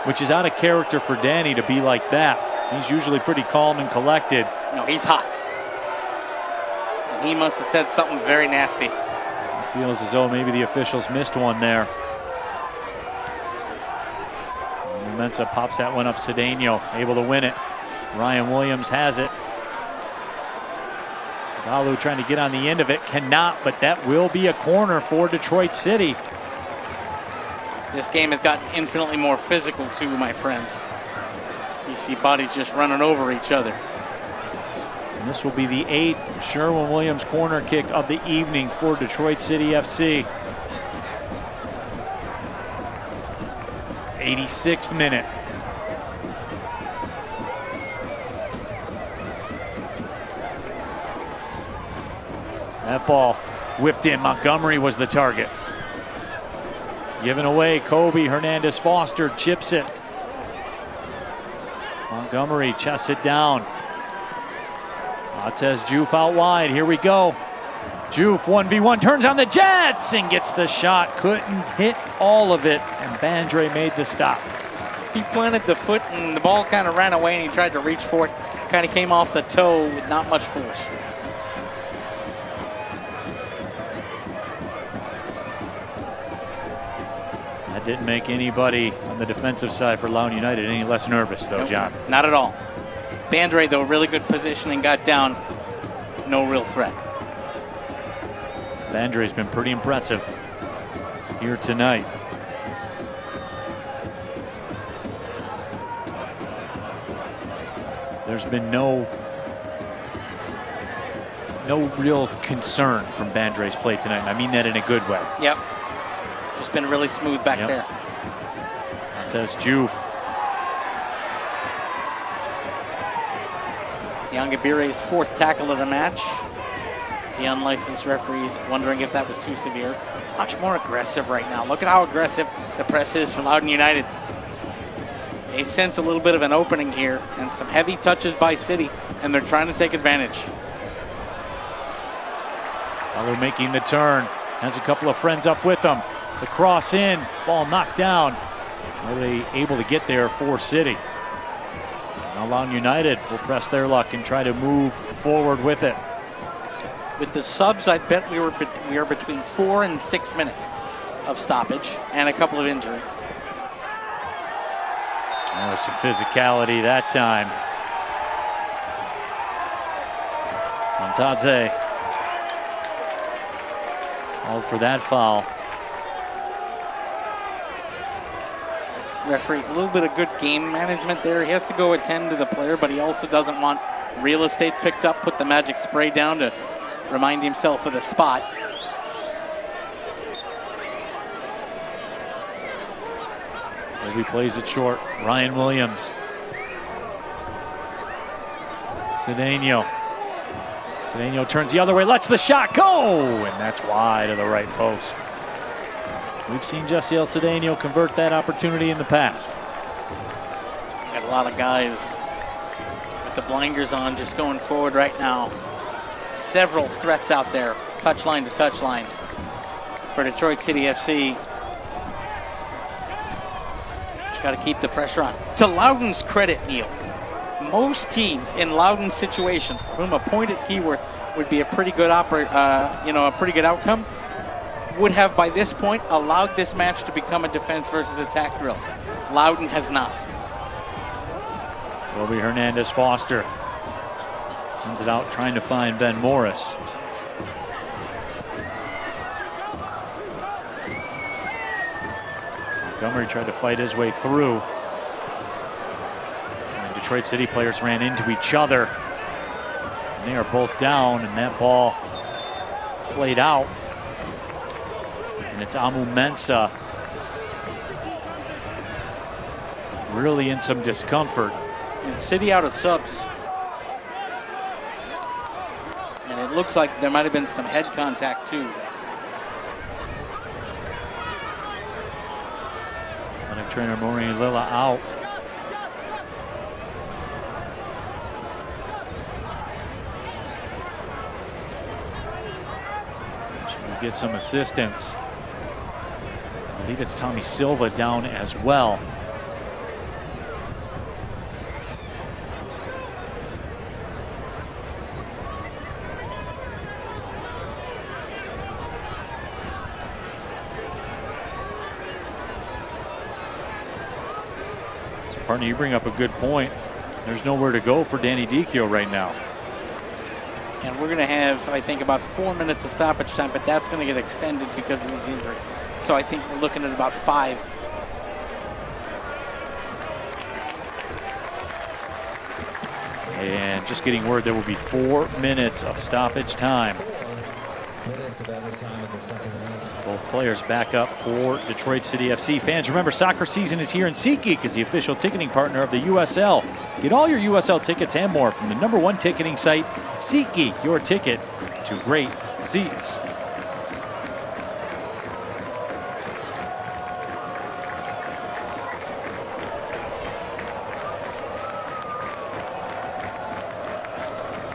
which is out of character for Danny to be like that. He's usually pretty calm and collected. No, he's hot. And he must have said something very nasty. It feels as though maybe the officials missed one there. Mensah pops that one up. Cedeno able to win it. Ryan Williams has it. Galu trying to get on the end of it. Cannot, but that will be a corner for Detroit City. This game has gotten infinitely more physical too, my friends. You see bodies just running over each other. And this will be the 8th Sherwin-Williams corner kick of the evening for Detroit City FC. 86th minute. That ball whipped in. Montgomery was the target. Given away, Kobe Hernandez-Foster chips it. Montgomery chests it down. Montez Juve out wide. Here we go. Juve 1v1 turns on the Jets and gets the shot. Couldn't hit all of it, and Bandre made the stop. He planted the foot and the ball kind of ran away, and he tried to reach for it. Kind of came off the toe with not much force. That didn't make anybody on the defensive side for Loudoun United any less nervous, though, Nope, John. Not at all. Bandre, though, really good positioning, got down. No real threat. Bandre's been pretty impressive here tonight. There's been no real concern from Bandre's play tonight. I mean that in a good way. Yep. Just been really smooth back there. Montez Juve. Yangabire's 4th tackle of the match. The unlicensed referees wondering if that was too severe. Much more aggressive right now. Look at how aggressive the press is for Loudoun United. They sense a little bit of an opening here and some heavy touches by City, and they're trying to take advantage. Alou making the turn. Has a couple of friends up with him. The cross in, ball knocked down. Are they able to get there for City? Now Loudoun United will press their luck and try to move forward with it. With the subs, I bet we are between 4 and 6 minutes of stoppage and a couple of injuries. Oh, some physicality that time. Montadze called for that foul. Referee, a little bit of good game management there. He has to go attend to the player, but he also doesn't want real estate picked up, put the magic spray down to remind himself of the spot. He plays it short. Ryan Williams. Cedeno turns the other way, lets the shot go, and that's wide of the right post. We've seen Jessiel Cedeno convert that opportunity in the past. Got a lot of guys with the blinders on just going forward right now. Several threats out there, touchline to touchline for Detroit City FC. Just got to keep the pressure on. To Loudoun's credit, Neil, most teams in Loudoun's situation, for whom a point at Keyworth would be a pretty good a pretty good outcome, would have by this point allowed this match to become a defense versus attack drill. Loudoun has not. Kobe Hernandez Foster sends it out trying to find Ben Morris. Montgomery tried to fight his way through. And Detroit City players ran into each other. And they are both down, and that ball played out. And it's Amu Mensah really in some discomfort. And City out of subs. And it looks like there might have been some head contact too. Athletic trainer Maureen Lilla out. She will get some assistance. I believe it's Tommy Silva down as well. So partner, you bring up a good point. There's nowhere to go for Danny Dicchio right now. And we're going to have, I think, about 4 minutes of stoppage time, but that's going to get extended because of these injuries. So I think we're looking at about 5. And just getting word there will be 4 minutes of stoppage time. Both players back up for Detroit City FC. Fans, remember, soccer season is here, and SeatGeek is the official ticketing partner of the USL. Get all your USL tickets and more from the #1 ticketing site, SeatGeek, your ticket to great seats.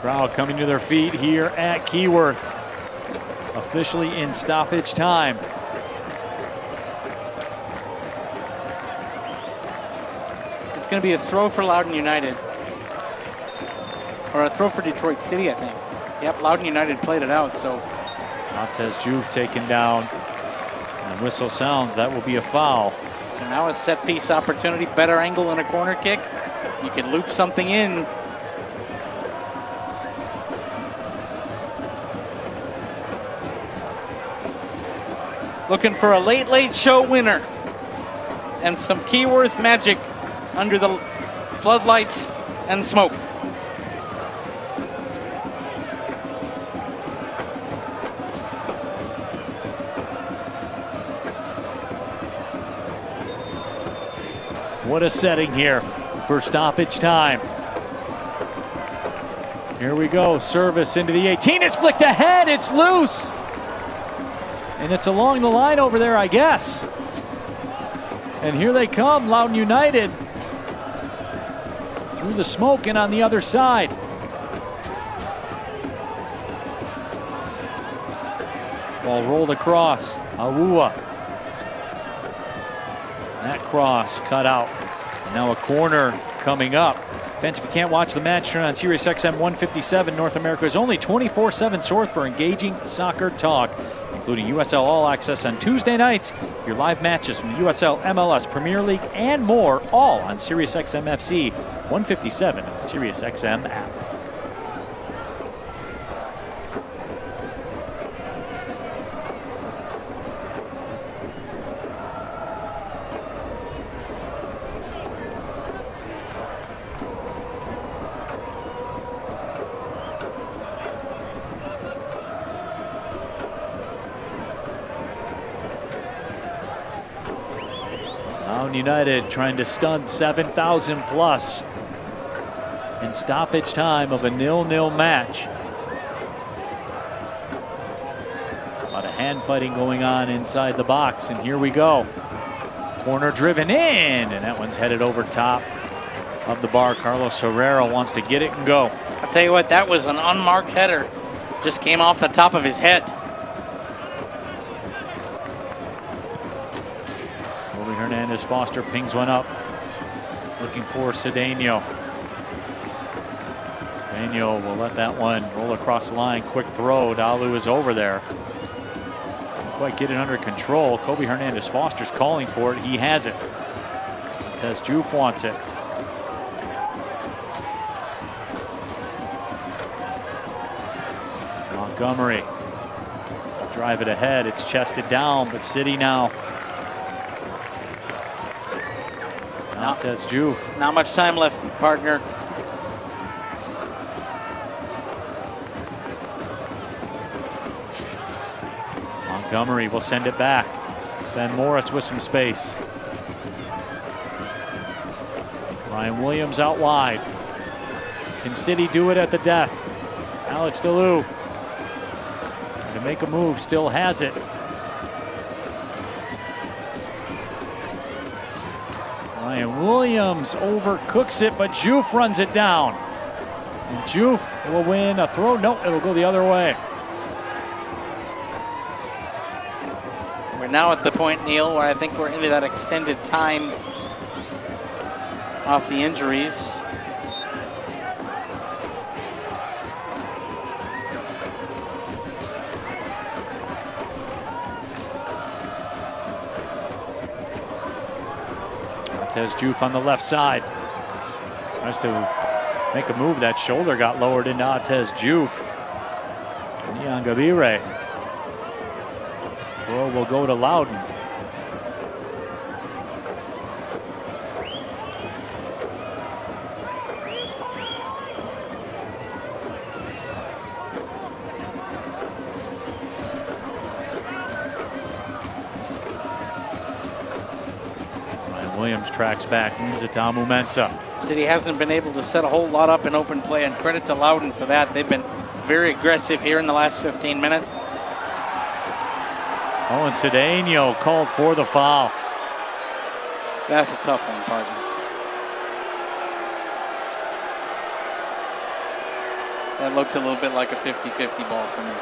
Crowd coming to their feet here at Keyworth. Officially in stoppage time. It's going to be a throw for Loudoun United. Or a throw for Detroit City, I think. Yep, Loudoun United played it out, so. Montez Juve taken down. And the whistle sounds, that will be a foul. So now a set piece opportunity, better angle than a corner kick. You can loop something in. Looking for a late show winner and some Keyworth magic under the floodlights and smoke. What a setting here for stoppage time. Here we go, service into the 18, it's flicked ahead, it's loose. And it's along the line over there, I guess. And here they come, Loudoun United. through the smoke and on the other side. Ball rolled across. Awua. That cross cut out. And now a corner coming up. Fans, if you can't watch the match, turn on Sirius XM 157, North America's only 24/7 source for engaging soccer talk, including USL All Access on Tuesday nights, your live matches from the USL, MLS, Premier League, and more, all on Sirius XM FC 157 and the Sirius XM app. Loudoun United trying to stun 7,000 plus in stoppage time of a 0-0 match. A lot of hand fighting going on inside the box, and here we go. Corner driven in, and that one's headed over top of the bar. Carlos Herrera wants to get it and go. I'll tell you what, that was an unmarked header. Just came off the top of his head. Hernandez Foster pings one up, looking for Cedeno. Cedeno will let that one roll across the line. Quick throw. Dalu is over there. Couldn't quite get it under control. Kobe Hernandez Foster's calling for it. He has it. Tez Juve wants it. Montgomery. Drive it ahead. It's chested down, but City now. Tez Juve. Not much time left, partner. Montgomery will send it back. Ben Moritz with some space. Ryan Williams out wide. Can City do it at the death? Alex DeLu. To make a move, still has it. Ryan Williams overcooks it, but Juve runs it down. And Juve will win a throw. No, it'll go the other way. We're now at the point, Neil, where I think we're into that extended time off the injuries. Tez Juve on the left side. Tries to make a move. That shoulder got lowered into Tez Juve. Leon Gabire. Throw will go to Loudoun. Williams tracks back, moves it to Amu-Mensah. City hasn't been able to set a whole lot up in open play, and credit to Loudoun for that. They've been very aggressive here in the last 15 minutes. Oh, and Cedeno called for the foul. That's a tough one, partner. That looks a little bit like a 50-50 ball for me.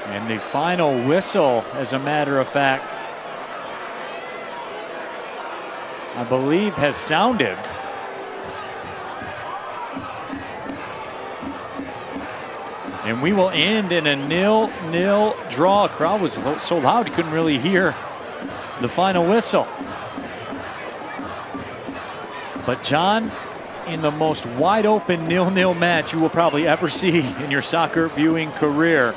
And the final whistle, as a matter of fact, I believe has sounded. And we will end in a 0-0 draw. The crowd was so loud you couldn't really hear the final whistle. But John, in the most wide open 0-0 match you will probably ever see in your soccer viewing career,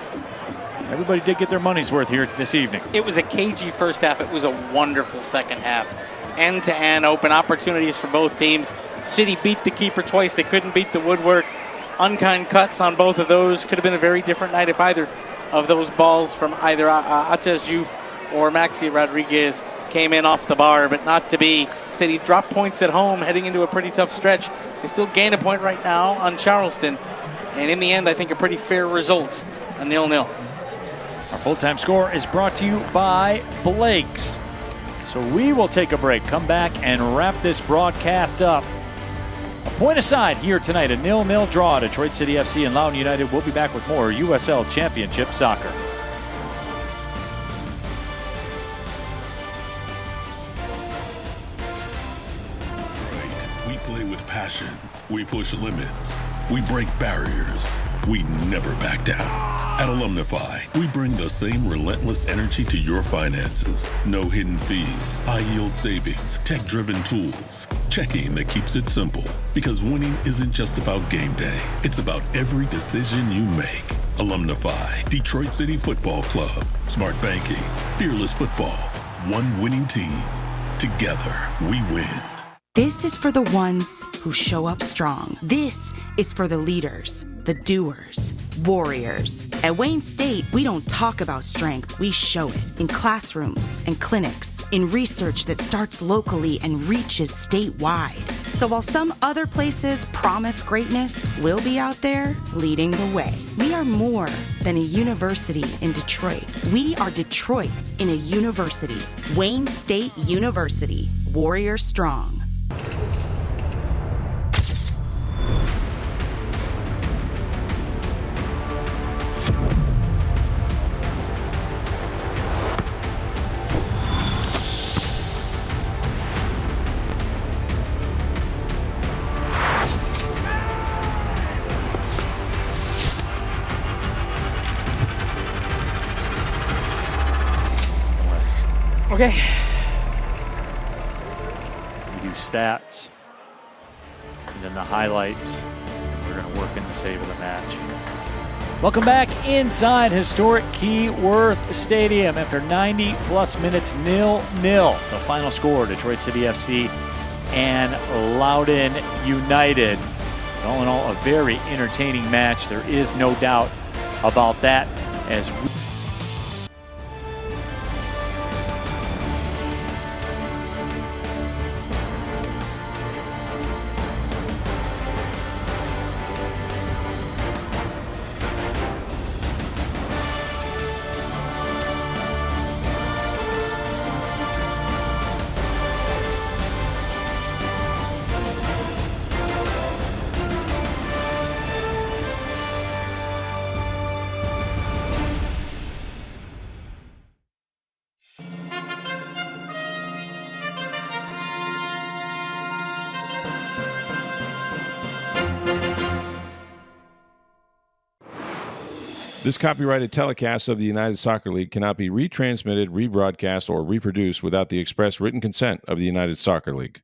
everybody did get their money's worth here this evening. It was a cagey first half. It was a wonderful second half. End-to-end open opportunities for both teams. City beat the keeper twice. They couldn't beat the woodwork. Unkind cuts on both of those. Could have been a very different night if either of those balls from either Tez Juve or Maxi Rodriguez came in off the bar, but not to be. City dropped points at home heading into a pretty tough stretch. They still gain a point right now on Charleston. And in the end, I think a pretty fair result, a 0-0. Our full-time score is brought to you by Blake's. So we will take a break, come back, and wrap this broadcast up. A point aside here tonight, a 0-0 draw. Detroit City FC and Loudoun United. We'll be back with more USL Championship soccer. We play with passion. We push limits. We break barriers. We never back down. At Alumnify, we bring the same relentless energy to your finances. No hidden fees, high-yield savings, tech-driven tools. Checking that keeps it simple. Because winning isn't just about game day. It's about every decision you make. Alumnify, Detroit City Football Club. Smart banking, fearless football. One winning team. Together, we win. This is for the ones who show up strong. This is for the leaders, the doers, warriors. At Wayne State, we don't talk about strength, we show it in classrooms and clinics, in research that starts locally and reaches statewide. So while some other places promise greatness, we'll be out there leading the way. We are more than a university in Detroit. We are Detroit in a university. Wayne State University, Warrior Strong. Okay. We do stats, and then the highlights. We're going to work in the save of the match. Welcome back inside historic Keyworth Stadium after 90-plus minutes, 0-0. The final score, Detroit City FC and Loudoun United. All in all, a very entertaining match. There is no doubt about that. As we This copyrighted telecast of the United Soccer League cannot be retransmitted, rebroadcast, or reproduced without the express written consent of the United Soccer League.